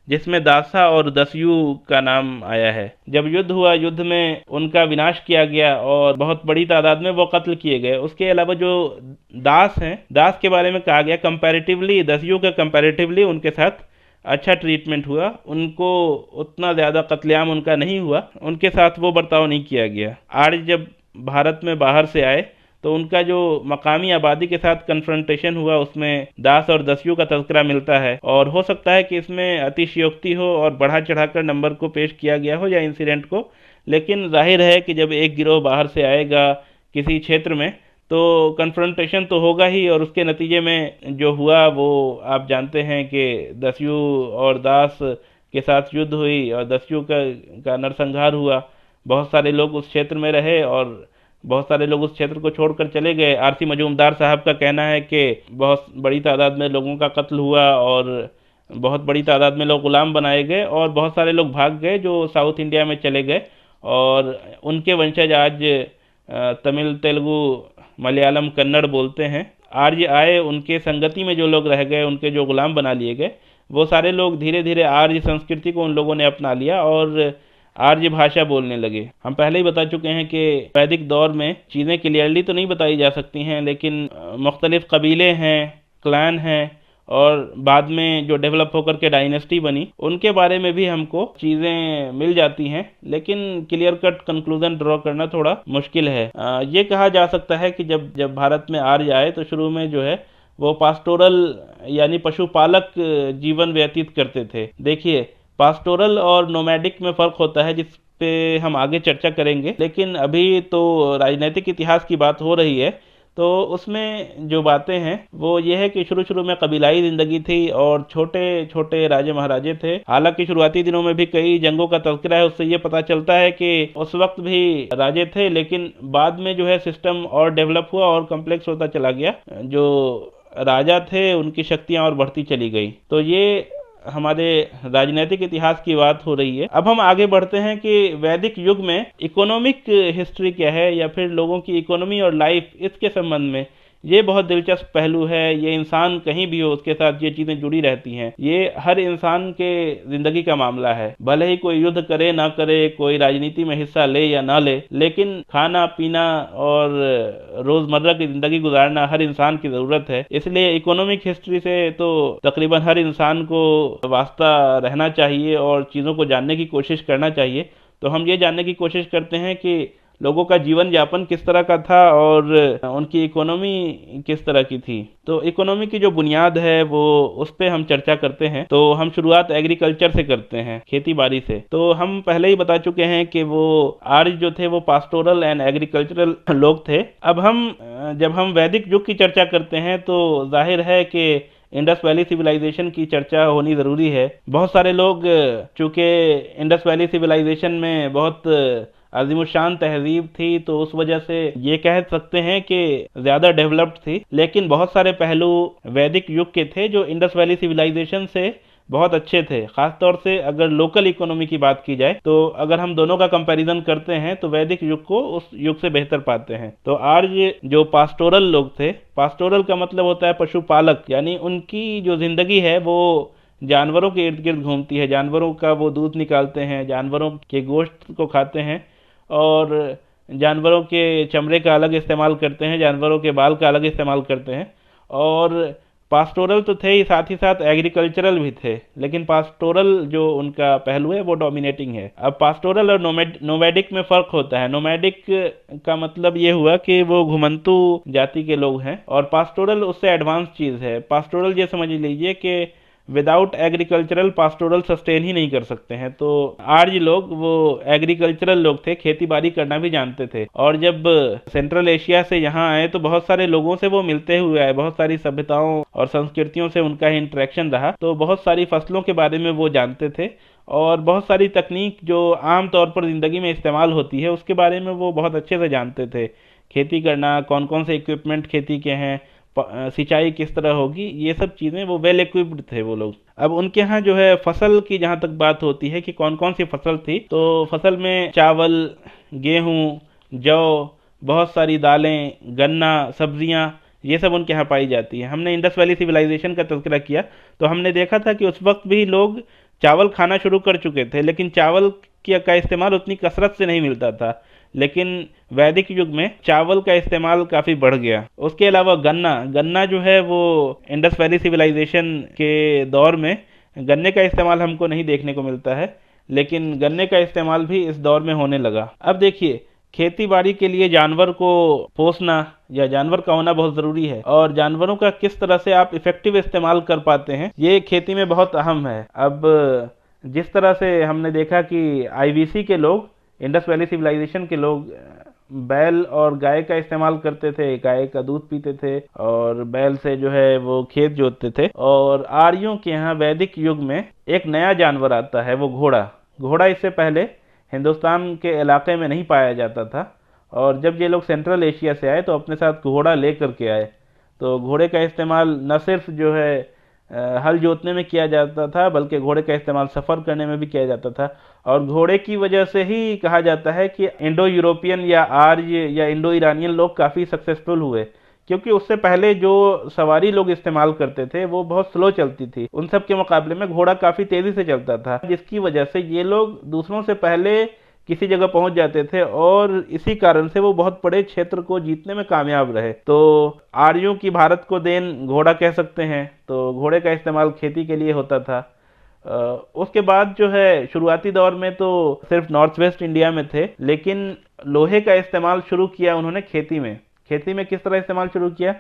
जिसमें दासा और दस्यु का नाम आया है। जब युद्ध हुआ, युद्ध में उनका विनाश किया गया और बहुत बड़ी तादाद में वो कत्ल किए गए। उसके अलावा जो दास हैं, दास के बारे में कहा गया कंपैरेटिवली, दस्यु का कंपैरेटिवली उनके साथ अच्छा ट्रीटमेंट हुआ, उनको उतना ज़्यादा कत्लेआम उनका नहीं हुआ, उनके साथ वो बर्ताव नहीं किया गया। आर्य जब भारत में बाहर से आए तो उनका जो मकामी आबादी के साथ कन्फ्रंटेशन हुआ उसमें दास और दस्यु का तज़किरा मिलता है, और हो सकता है कि इसमें अतिशयोक्ति हो और बढ़ा चढ़ाकर नंबर को पेश किया गया हो या इंसिडेंट को, लेकिन जाहिर है कि जब एक गिरोह बाहर से आएगा किसी क्षेत्र में तो कन्फ्रंटेशन तो होगा ही, और उसके नतीजे में जो हुआ वो आप जानते हैं कि दस्यु और दास के साथ युद्ध हुई और दस्यु का नरसंहार हुआ। बहुत सारे लोग उस क्षेत्र में रहे और बहुत सारे लोग उस क्षेत्र को छोड़कर चले गए। आरसी मजूमदार साहब का कहना है कि बहुत बड़ी तादाद में लोगों का कत्ल हुआ और बहुत बड़ी तादाद में लोग गुलाम बनाए गए और बहुत सारे लोग भाग गए जो साउथ इंडिया में चले गए, और उनके वंशज आज तमिल, तेलुगु, मलयालम, कन्नड़ बोलते हैं। आर्य आए, उनके संगति में जो लोग रह गए, उनके जो गुलाम बना लिए गए, वो सारे लोग धीरे धीरे आर्य संस्कृति को उन लोगों ने अपना लिया और आर्य भाषा बोलने लगे। हम पहले ही बता चुके हैं कि वैदिक दौर में चीज़ें क्लियरली तो नहीं बताई जा सकती हैं, लेकिन मुख्तलिफ कबीले हैं, क्लैन हैं, और बाद में जो डेवलप होकर के डायनेस्टी बनी उनके बारे में भी हमको चीज़ें मिल जाती हैं, लेकिन क्लियर कट कंक्लूजन ड्रॉ करना थोड़ा मुश्किल है। ये कहा जा सकता है कि जब जब भारत में आर्य आए तो शुरू में जो है वो पास्टोरल यानी पशुपालक जीवन व्यतीत करते थे। देखिए, पास्टोरल और नोमैडिक में फ़र्क होता है जिस पे हम आगे चर्चा करेंगे, लेकिन अभी तो राजनीतिक इतिहास की बात हो रही है तो उसमें जो बातें हैं वो ये है कि शुरू शुरू में कबीलाई ज़िंदगी थी और छोटे छोटे राजे महाराजे थे। हालांकि शुरुआती दिनों में भी कई जंगों का तज़किरा है, उससे ये पता चलता है कि उस वक्त भी राजे थे, लेकिन बाद में जो है सिस्टम और डेवलप हुआ और कम्प्लेक्स होता चला गया। जो राजा थे उनकी शक्तियाँ और बढ़ती चली गई। तो ये हमारे राजनीतिक इतिहास की बात हो रही है। अब हम आगे बढ़ते हैं कि वैदिक युग में इकोनॉमिक हिस्ट्री क्या है, या फिर लोगों की इकोनॉमी और लाइफ, इसके संबंध में ये बहुत दिलचस्प पहलू है। ये इंसान कहीं भी हो उसके साथ ये चीज़ें जुड़ी रहती हैं। ये हर इंसान के ज़िंदगी का मामला है, भले ही कोई युद्ध करे ना करे, कोई राजनीति में हिस्सा ले या ना ले, लेकिन खाना पीना और रोज़मर्रा की ज़िंदगी गुजारना हर इंसान की ज़रूरत है। इसलिए इकोनॉमिक हिस्ट्री से तो तकरीबन हर इंसान को वास्ता रहना चाहिए और चीज़ों को जानने की कोशिश करना चाहिए। तो हम ये जानने की कोशिश करते हैं कि लोगों का जीवन यापन किस तरह का था और उनकी इकोनॉमी किस तरह की थी। तो इकोनॉमी की जो बुनियाद है वो उस पे हम चर्चा करते हैं। तो हम शुरुआत एग्रीकल्चर से करते हैं, खेती बाड़ी से। तो हम पहले ही बता चुके हैं कि वो आर्य जो थे वो पास्टोरल एंड एग्रीकल्चरल लोग थे। अब हम जब हम वैदिक युग की चर्चा करते हैं तो जाहिर है कि इंडस वैली सिविलाइजेशन की चर्चा होनी ज़रूरी है। बहुत सारे लोग, चूँकि इंडस वैली सिविलाइजेशन में बहुत अजीमुशान तहजीब थी तो उस वजह से ये कह सकते हैं कि ज़्यादा डेवलप्ड थी, लेकिन बहुत सारे पहलू वैदिक युग के थे जो इंडस वैली सिविलाइजेशन से बहुत अच्छे थे। ख़ासतौर से अगर लोकल इकोनॉमी की बात की जाए तो अगर हम दोनों का कंपैरिजन करते हैं तो वैदिक युग को उस युग से बेहतर पाते हैं। तो आर्य जो पास्टोरल लोग थे, पास्टोरल का मतलब होता है पशुपालक, यानी उनकी जो ज़िंदगी है वो जानवरों के इर्द गिर्द घूमती है। जानवरों का वो दूध निकालते हैं, जानवरों के गोश्त को खाते हैं और जानवरों के चमड़े का अलग इस्तेमाल करते हैं, जानवरों के बाल का अलग इस्तेमाल करते हैं। और पास्टोरल तो थे ही, साथ ही साथ एग्रीकल्चरल भी थे, लेकिन पास्टोरल जो उनका पहलू है वो डोमिनेटिंग है। अब पास्टोरल और नोमैडिक में फ़र्क होता है। नोमैडिक का मतलब ये हुआ कि वो घुमंतू जाति के लोग हैं, और पास्टोरल उससे एडवांस चीज़ है। पास्टोरल ये समझ लीजिए कि विदाउट एग्रीकल्चरल पास्टोरल सस्टेन ही नहीं कर सकते हैं। तो आर्य लोग वो एग्रीकल्चरल लोग थे, खेती बाड़ी करना भी जानते थे। और जब सेंट्रल एशिया से यहाँ आए तो बहुत सारे लोगों से वो मिलते हुए आए, बहुत सारी सभ्यताओं और संस्कृतियों से उनका इंटरेक्शन रहा, तो बहुत सारी फसलों के बारे में वो जानते थे और बहुत सारी तकनीक जो आम तौर पर ज़िंदगी में इस्तेमाल होती है उसके बारे में वो बहुत अच्छे से जानते थे। खेती करना, कौन कौन से इक्विपमेंट खेती के हैं, सिंचाई किस तरह होगी, ये सब चीज़ें वो वेल इक्विप्ड थे वो लोग। अब उनके यहाँ जो है फसल की जहाँ तक बात होती है कि कौन कौन सी फसल थी, तो फसल में चावल, गेहूँ, जौ, बहुत सारी दालें, गन्ना, सब्जियाँ, ये सब उनके यहाँ पाई जाती है। हमने इंडस वैली सिविलाइजेशन का तज़किरा किया तो हमने देखा था कि उस वक्त भी लोग चावल खाना शुरू कर चुके थे, लेकिन चावल का इस्तेमाल उतनी कसरत से नहीं मिलता था। लेकिन वैदिक युग में चावल का इस्तेमाल काफ़ी बढ़ गया। उसके अलावा गन्ना जो है वो इंडस वैली सिविलाइजेशन के दौर में गन्ने का इस्तेमाल हमको नहीं देखने को मिलता है, लेकिन गन्ने का इस्तेमाल भी इस दौर में होने लगा। अब देखिए, खेती बाड़ी के लिए जानवर को पोसना या जानवर का होना बहुत ज़रूरी है, और जानवरों का किस तरह से आप इफ़ेक्टिव इस्तेमाल कर पाते हैं ये खेती में बहुत अहम है। अब जिस तरह से हमने देखा कि आईवीसी के लोग, इंडस वैली सिविलाइजेशन के लोग बैल और गाय का इस्तेमाल करते थे, गाय का दूध पीते थे और बैल से जो है वो खेत जोतते थे। और आर्यों के यहाँ वैदिक युग में एक नया जानवर आता है, वो घोड़ा। घोड़ा इससे पहले हिंदुस्तान के इलाके में नहीं पाया जाता था, और जब ये लोग सेंट्रल एशिया से आए तो अपने साथ घोड़ा ले करके आए। तो घोड़े का इस्तेमाल न सिर्फ जो है हल जोतने में किया जाता था, बल्कि घोड़े का इस्तेमाल सफ़र करने में भी किया जाता था। और घोड़े की वजह से ही कहा जाता है कि इंडो यूरोपियन या आर्य या इंडो ईरानियन लोग काफ़ी सक्सेसफुल हुए, क्योंकि उससे पहले जो सवारी लोग इस्तेमाल करते थे वो बहुत स्लो चलती थी। उन सब के मुकाबले में घोड़ा काफ़ी तेज़ी से चलता था, जिसकी वजह से ये लोग दूसरों से पहले किसी जगह पहुंच जाते थे, और इसी कारण से वो बहुत बड़े क्षेत्र को जीतने में कामयाब रहे। तो आर्यों की भारत को देन घोड़ा कह सकते हैं। तो घोड़े का इस्तेमाल खेती के लिए होता था। उसके बाद जो है शुरुआती दौर में तो सिर्फ नॉर्थ वेस्ट इंडिया में थे, लेकिन लोहे का इस्तेमाल शुरू किया उन्होंने खेती में। खेती में किस तरह इस्तेमाल शुरू किया?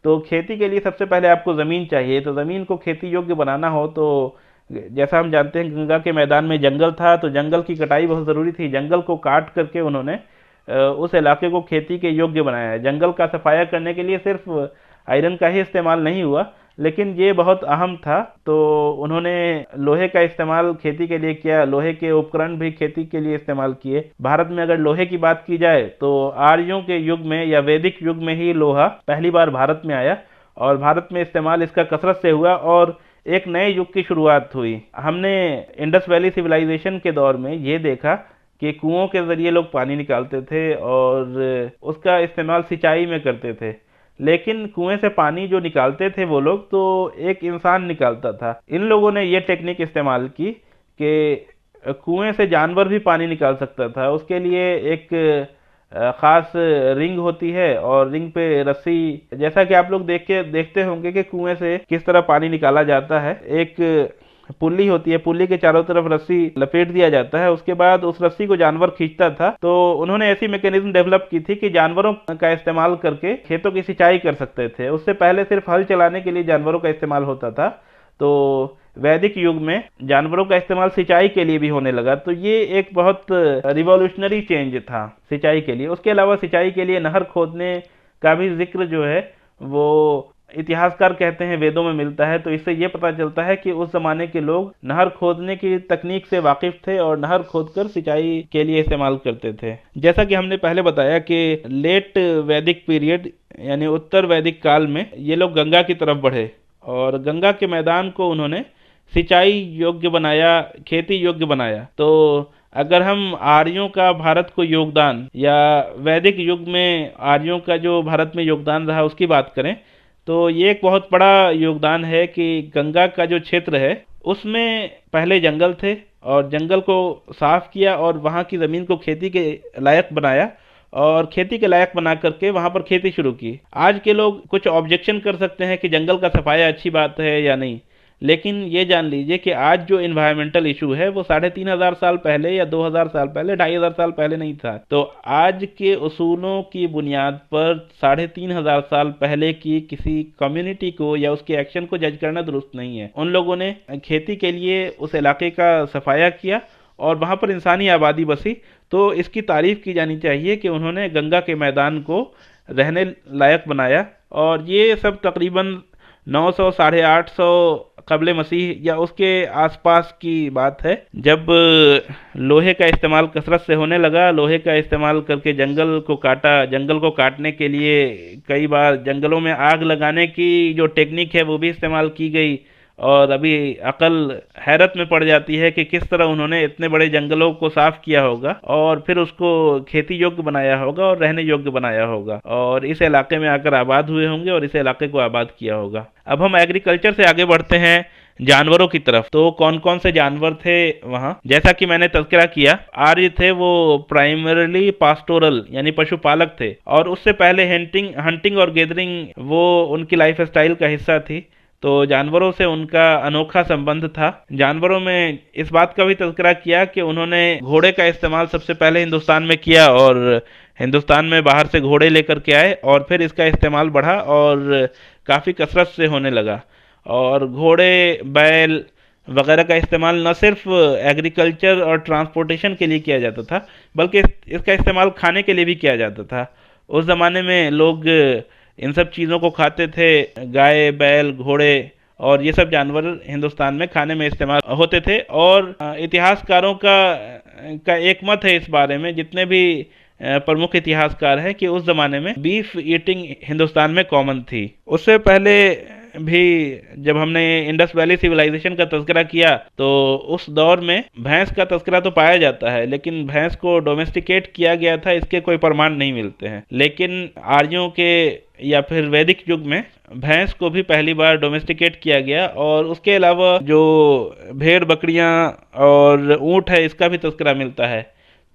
तो खेती के लिए सबसे पहले आपको ज़मीन चाहिए। तो ज़मीन को खेती योग्य बनाना हो तो जैसा हम जानते हैं गंगा के मैदान में जंगल था, तो जंगल की कटाई बहुत ज़रूरी थी। जंगल को काट करके उन्होंने उस इलाके को खेती के योग्य बनाया। जंगल का सफाया करने के लिए सिर्फ आयरन का ही इस्तेमाल नहीं हुआ, लेकिन ये बहुत अहम था। तो उन्होंने लोहे का इस्तेमाल खेती के लिए किया, लोहे के उपकरण भी खेती के लिए इस्तेमाल किए। भारत में अगर लोहे की बात की जाए तो आर्यों के युग में या वैदिक युग में ही लोहा पहली बार भारत में आया, और भारत में इस्तेमाल इसका कसरत से हुआ और एक नए युग की शुरुआत हुई। हमने इंडस वैली सिविलाइजेशन के दौर में ये देखा कि कुओं के ज़रिए लोग पानी निकालते थे और उसका इस्तेमाल सिंचाई में करते थे। लेकिन कुएं से पानी जो निकालते थे वो लोग, तो एक इंसान निकालता था। इन लोगों ने ये टेक्निक इस्तेमाल की कि कुएं से जानवर भी पानी निकाल सकता था। उसके लिए एक ख़ास रिंग होती है, और रिंग पे रस्सी, जैसा कि आप लोग देखते होंगे कि कुएं से किस तरह पानी निकाला जाता है। एक पुल्ली होती है, पुल्ली के चारों तरफ रस्सी लपेट दिया जाता है, उसके बाद उस रस्सी को जानवर खींचता था। तो उन्होंने ऐसी मैकेनिज्म डेवलप की थी कि जानवरों का इस्तेमाल करके खेतों की सिंचाई कर सकते थे। उससे पहले सिर्फ हल चलाने के लिए जानवरों का इस्तेमाल होता था। तो वैदिक युग में जानवरों का इस्तेमाल सिंचाई के लिए भी होने लगा। तो ये एक बहुत रिवॉल्यूशनरी चेंज था सिंचाई के लिए। उसके अलावा सिंचाई के लिए नहर खोदने का भी जिक्र जो है वो इतिहासकार कहते हैं वेदों में मिलता है। तो इससे ये पता चलता है कि उस जमाने के लोग नहर खोदने की तकनीक से वाकिफ थे और नहर खोदकर सिंचाई के लिए इस्तेमाल करते थे। जैसा कि हमने पहले बताया कि लेट वैदिक पीरियड यानी उत्तर वैदिक काल में ये लोग गंगा की तरफ बढ़े, और गंगा के मैदान को उन्होंने सिंचाई योग्य बनाया, खेती योग्य बनाया। तो अगर हम आर्यों का भारत को योगदान या वैदिक युग में आर्यों का जो भारत में योगदान रहा उसकी बात करें, तो ये एक बहुत बड़ा योगदान है कि गंगा का जो क्षेत्र है उसमें पहले जंगल थे, और जंगल को साफ किया और वहाँ की ज़मीन को खेती के लायक बनाया, और खेती के लायक बना करके वहाँ पर खेती शुरू की। आज के लोग कुछ ऑब्जेक्शन कर सकते हैं कि जंगल का सफाया अच्छी बात है या नहीं, लेकिन ये जान लीजिए कि आज जो इन्वायरमेंटल इशू है वो 3500 साल पहले या 2000 साल पहले, 2500 साल पहले नहीं था। तो आज के उसूलों की बुनियाद पर 3500 साल पहले की किसी कम्युनिटी को या उसके एक्शन को जज करना दुरुस्त नहीं है। उन लोगों ने खेती के लिए उस इलाके का सफाया किया और वहाँ पर इंसानी आबादी बसी। तो इसकी तारीफ की जानी चाहिए कि उन्होंने गंगा के मैदान को रहने लायक बनाया। और ये सब तकरीबन 900 850 कबले मसीह या उसके आसपास की बात है, जब लोहे का इस्तेमाल कसरत से होने लगा। लोहे का इस्तेमाल करके जंगल को काटा। जंगल को काटने के लिए कई बार जंगलों में आग लगाने की जो टेक्निक है वो भी इस्तेमाल की गई, और अभी अकल हैरत में पड़ जाती है कि किस तरह उन्होंने इतने बड़े जंगलों को साफ किया होगा और फिर उसको खेती योग्य बनाया होगा और रहने योग्य बनाया होगा, और इस इलाके में आकर आबाद हुए होंगे और इस इलाके को आबाद किया होगा। अब हम एग्रीकल्चर से आगे बढ़ते हैं जानवरों की तरफ। तो कौन कौन से जानवर थे वहाँ? जैसा कि मैंने तज़किरा किया, आर्य थे वो प्राइमरीली पास्टोरल यानी पशुपालक थे, और उससे पहले हंटिंग और गैदरिंग वो उनकी लाइफ स्टाइल का हिस्सा थी। तो जानवरों से उनका अनोखा संबंध था। जानवरों में इस बात का भी तज़किरा किया कि उन्होंने घोड़े का इस्तेमाल सबसे पहले हिंदुस्तान में किया और हिंदुस्तान में बाहर से घोड़े लेकर के आए और फिर इसका इस्तेमाल बढ़ा और काफ़ी कसरत से होने लगा। और घोड़े, बैल वगैरह का इस्तेमाल न सिर्फ एग्रीकल्चर और ट्रांसपोर्टेशन के लिए किया जाता था, बल्कि इसका इस्तेमाल खाने के लिए भी किया जाता था। उस ज़माने में लोग इन सब चीज़ों को खाते थे। गाय, बैल, घोड़े और ये सब जानवर हिंदुस्तान में खाने में इस्तेमाल होते थे। और इतिहासकारों का एक मत है इस बारे में, जितने भी प्रमुख इतिहासकार हैं, कि उस ज़माने में बीफ ईटिंग हिंदुस्तान में कॉमन थी। उससे पहले भी जब हमने इंडस वैली सिविलाइजेशन का तज़किरा किया तो उस दौर में भैंस का तज़किरा तो पाया जाता है, लेकिन भैंस को डोमेस्टिकेट किया गया था इसके कोई प्रमाण नहीं मिलते हैं। लेकिन आर्यों के या फिर वैदिक युग में भैंस को भी पहली बार डोमेस्टिकेट किया गया। और उसके अलावा जो भेड़, बकरियां और ऊँट है, इसका भी तज़किरा मिलता है।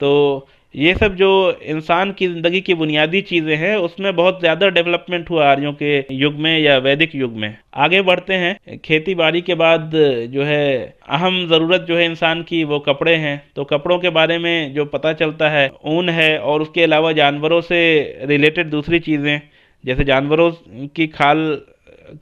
तो ये सब जो इंसान की ज़िंदगी की बुनियादी चीज़ें हैं, उसमें बहुत ज़्यादा डेवलपमेंट हुआ आर्यों के युग में या वैदिक युग में। आगे बढ़ते हैं। खेती बाड़ी के बाद जो है अहम ज़रूरत जो है इंसान की, वो कपड़े हैं। तो कपड़ों के बारे में जो पता चलता है, ऊन है और उसके अलावा जानवरों से रिलेटेड दूसरी चीज़ें, जैसे जानवरों की खाल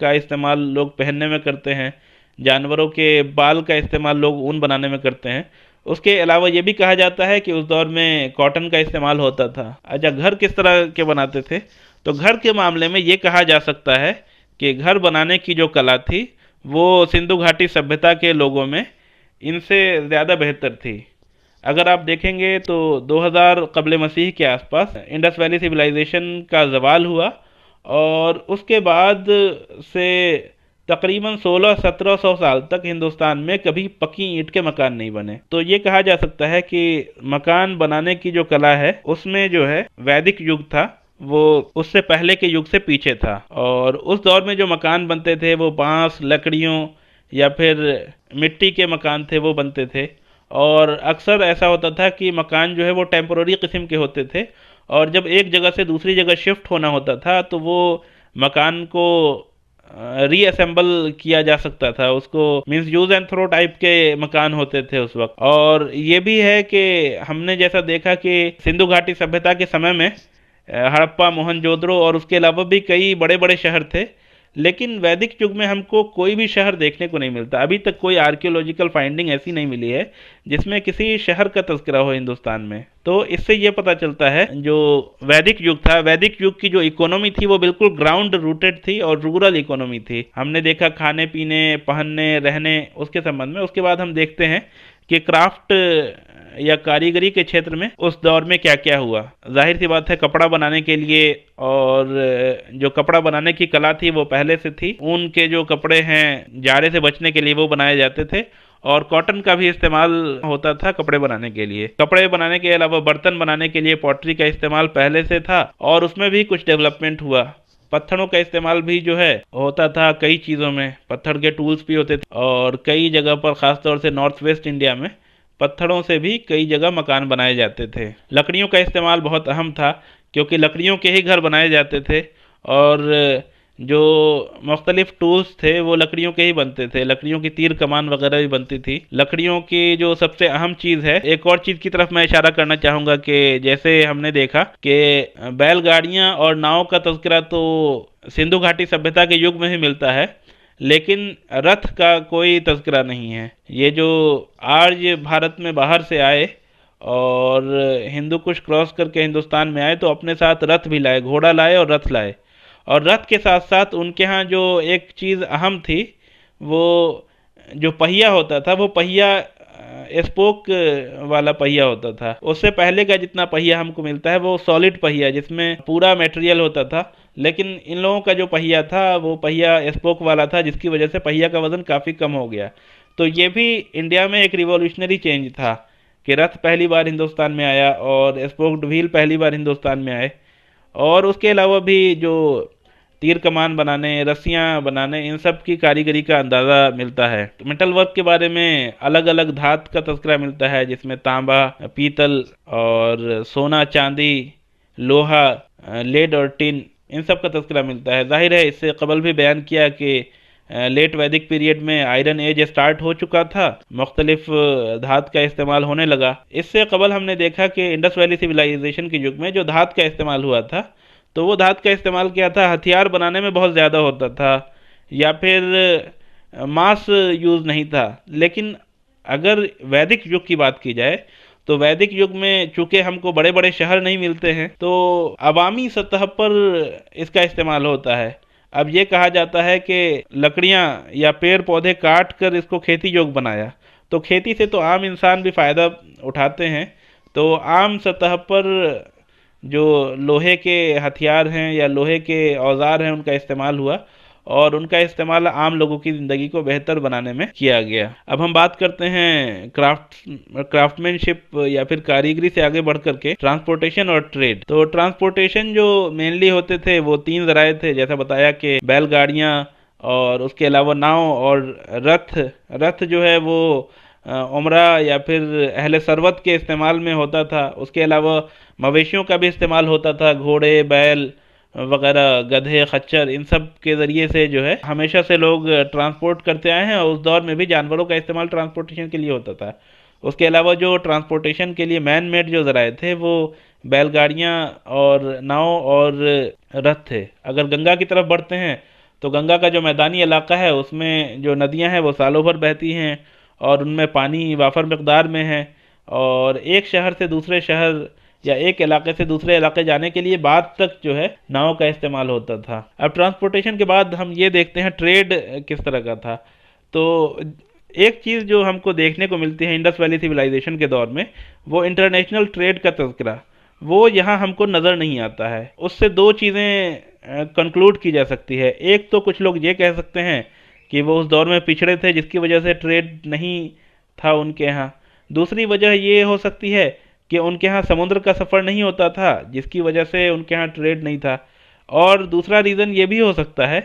का इस्तेमाल लोग पहनने में करते हैं, जानवरों के बाल का इस्तेमाल लोग ऊन बनाने में करते हैं। उसके अलावा ये भी कहा जाता है कि उस दौर में कॉटन का इस्तेमाल होता था। अच्छा, घर किस तरह के बनाते थे? तो घर के मामले में ये कहा जा सकता है कि घर बनाने की जो कला थी वो सिंधु घाटी सभ्यता के लोगों में इनसे ज़्यादा बेहतर थी। अगर आप देखेंगे तो 2000 कबल मसीह के आसपास इंडस वैली सिविलाइजेशन का ज़वाल हुआ और उसके बाद से तकरीबन 1600-1700 साल तक हिंदुस्तान में कभी पक्की ईंट के मकान नहीं बने। तो ये कहा जा सकता है कि मकान बनाने की जो कला है उसमें जो है वैदिक युग था, वो उससे पहले के युग से पीछे था। और उस दौर में जो मकान बनते थे वो बांस, लकड़ियों या फिर मिट्टी के मकान थे, वो बनते थे। और अक्सर ऐसा होता था कि मकान जो है वो टेम्पोररी किस्म के होते थे और जब एक जगह से दूसरी जगह शिफ्ट होना होता था तो वो मकान को रीअसेंबल किया जा सकता था। उसको means use and throw type के मकान होते थे उस वक्त। और ये भी है कि हमने जैसा देखा कि सिंधु घाटी सभ्यता के समय में हड़प्पा, मोहनजोदड़ो और उसके अलावा भी कई बड़े बड़े शहर थे, लेकिन वैदिक युग में हमको कोई भी शहर देखने को नहीं मिलता। अभी तक कोई आर्कियोलॉजिकल फाइंडिंग ऐसी नहीं मिली है जिसमें किसी शहर का तज़किरा हो हिंदुस्तान में। तो इससे ये पता चलता है जो वैदिक युग था, वैदिक युग की जो इकोनॉमी थी वो बिल्कुल ग्राउंड रूटेड थी और रूरल इकोनॉमी थी। हमने देखा खाने पीने, पहनने, रहने, उसके संबंध में। उसके बाद हम देखते हैं कि क्राफ्ट या कारीगरी के क्षेत्र में उस दौर में क्या क्या हुआ। जाहिर सी बात है, कपड़ा बनाने के लिए और जो कपड़ा बनाने की कला थी वो पहले से थी। ऊन के जो कपड़े हैं जाड़े से बचने के लिए वो बनाए जाते थे और कॉटन का भी इस्तेमाल होता था कपड़े बनाने के लिए। कपड़े बनाने के अलावा बर्तन बनाने के लिए पॉटरी का इस्तेमाल पहले से था और उसमें भी कुछ डेवलपमेंट हुआ। पत्थरों का इस्तेमाल भी जो है होता था कई चीज़ों में, पत्थर के टूल्स भी होते थे और कई जगह पर, ख़ासतौर से नॉर्थ वेस्ट इंडिया में, पत्थरों से भी कई जगह मकान बनाए जाते थे। लकड़ियों का इस्तेमाल बहुत अहम था क्योंकि लकड़ियों के ही घर बनाए जाते थे और जो मुख्तलिफ टूल्स थे वो लकड़ियों के ही बनते थे। लकड़ियों की तीर कमान वगैरह भी बनती थी। लकड़ियों की जो सबसे अहम चीज़ है, एक और चीज़ की तरफ मैं इशारा करना चाहूँगा कि जैसे हमने देखा कि बैलगाड़ियाँ और नाव का तज़किरा तो सिंधु घाटी सभ्यता के युग में ही मिलता है, लेकिन रथ का कोई तज़किरा नहीं है। ये जो आर्य भारत में बाहर से आए और हिंदू कुश क्रॉस करके हिंदुस्तान में आए तो अपने साथ रथ भी लाए, घोड़ा लाए और रथ लाए। और रथ के साथ साथ उनके यहाँ जो एक चीज़ अहम थी, वो जो पहिया होता था वो पहिया स्पोक वाला पहिया होता था। उससे पहले का जितना पहिया हमको मिलता है वो सॉलिड पहिया जिसमें पूरा मटेरियल होता था, लेकिन इन लोगों का जो पहिया था वो पहिया स्पोक वाला था, जिसकी वजह से पहिया का वज़न काफ़ी कम हो गया। तो ये भी इंडिया में एक रिवॉल्यूशनरी चेंज था कि रथ पहली बार हिंदुस्तान में आया और स्पोक्ड व्हील पहली बार हिंदुस्तान में आए। और उसके अलावा भी जो तीर कमान बनाने, रस्सियाँ बनाने, इन सब की कारीगरी का अंदाज़ा मिलता है। मेटल वर्क के बारे में अलग अलग धात का तज़किरा मिलता है जिसमें तांबा, पीतल और सोना, चांदी, लोहा, लेड और टिन, इन सब का तज़किरा मिलता है। जाहिर है इससे कबल भी बयान किया कि लेट वैदिक पीरियड में आयरन एज स्टार्ट हो चुका था, मुख्तलिफ धात का इस्तेमाल होने लगा। इससे कबल हमने देखा कि इंडस वैली सिविलाइजेशन के युग में जो धात का इस्तेमाल हुआ था, तो वो धात का इस्तेमाल क्या था, हथियार बनाने में बहुत ज़्यादा होता था, या फिर मास यूज़ नहीं था। लेकिन अगर वैदिक युग की बात की जाए, तो वैदिक युग में चूंकि हमको बड़े बड़े शहर नहीं मिलते हैं, तो अवामी सतह पर इसका इस्तेमाल होता है। अब ये कहा जाता है कि लकड़ियाँ या पेड़ पौधे काट कर इसको खेती योग्य बनाया, तो खेती से तो आम इंसान भी फ़ायदा उठाते हैं। तो आम सतह पर जो लोहे के हथियार हैं या लोहे के औजार हैं, उनका इस्तेमाल हुआ, और उनका इस्तेमाल आम लोगों की ज़िंदगी को बेहतर बनाने में किया गया। अब हम बात करते हैं क्राफ्टमैनशिप या फिर कारीगरी से आगे बढ़ करके ट्रांसपोर्टेशन और ट्रेड। तो ट्रांसपोर्टेशन जो मेनली होते थे वो तीन ज़राए थे, जैसा बताया कि बैलगाड़ियाँ, और उसके अलावा नाव और रथ। रथ जो है वो उमरा या फिर अहले सरवत के इस्तेमाल में होता था। उसके अलावा मवेशियों का भी इस्तेमाल होता था, घोड़े, बैल वगैरह, गधे, खच्चर, इन सब के ज़रिए से जो है हमेशा से लोग ट्रांसपोर्ट करते आए हैं, और उस दौर में भी जानवरों का इस्तेमाल ट्रांसपोर्टेशन के लिए होता था। उसके अलावा जो ट्रांसपोर्टेशन के लिए मैन मेड जो ज़राए थे वो बैलगाड़ियाँ और नाव और रथ थे। अगर गंगा की तरफ बढ़ते हैं, तो गंगा का जो मैदानी इलाका है उसमें जो नदियां हैं वो सालों भर बहती हैं, और उनमें पानी वाफर मकदार में है, और एक शहर से दूसरे शहर या एक इलाके से दूसरे इलाके जाने के लिए बाद तक जो है नाव का इस्तेमाल होता था। अब ट्रांसपोर्टेशन के बाद हम ये देखते हैं ट्रेड किस तरह का था। तो एक चीज़ जो हमको देखने को मिलती है इंडस वैली सिविलाइजेशन के दौर में, वो इंटरनेशनल ट्रेड का तज़किरा, वो यहाँ हमको नज़र नहीं आता है। उससे दो चीज़ें कंक्लूड की जा सकती है। एक तो कुछ लोग ये कह सकते हैं कि वो उस दौर में पिछड़े थे, जिसकी वजह से ट्रेड नहीं था उनके यहाँ। दूसरी वजह ये हो सकती है कि उनके यहाँ समुद्र का सफ़र नहीं होता था, जिसकी वजह से उनके यहाँ ट्रेड नहीं था। और दूसरा रीज़न ये भी हो सकता है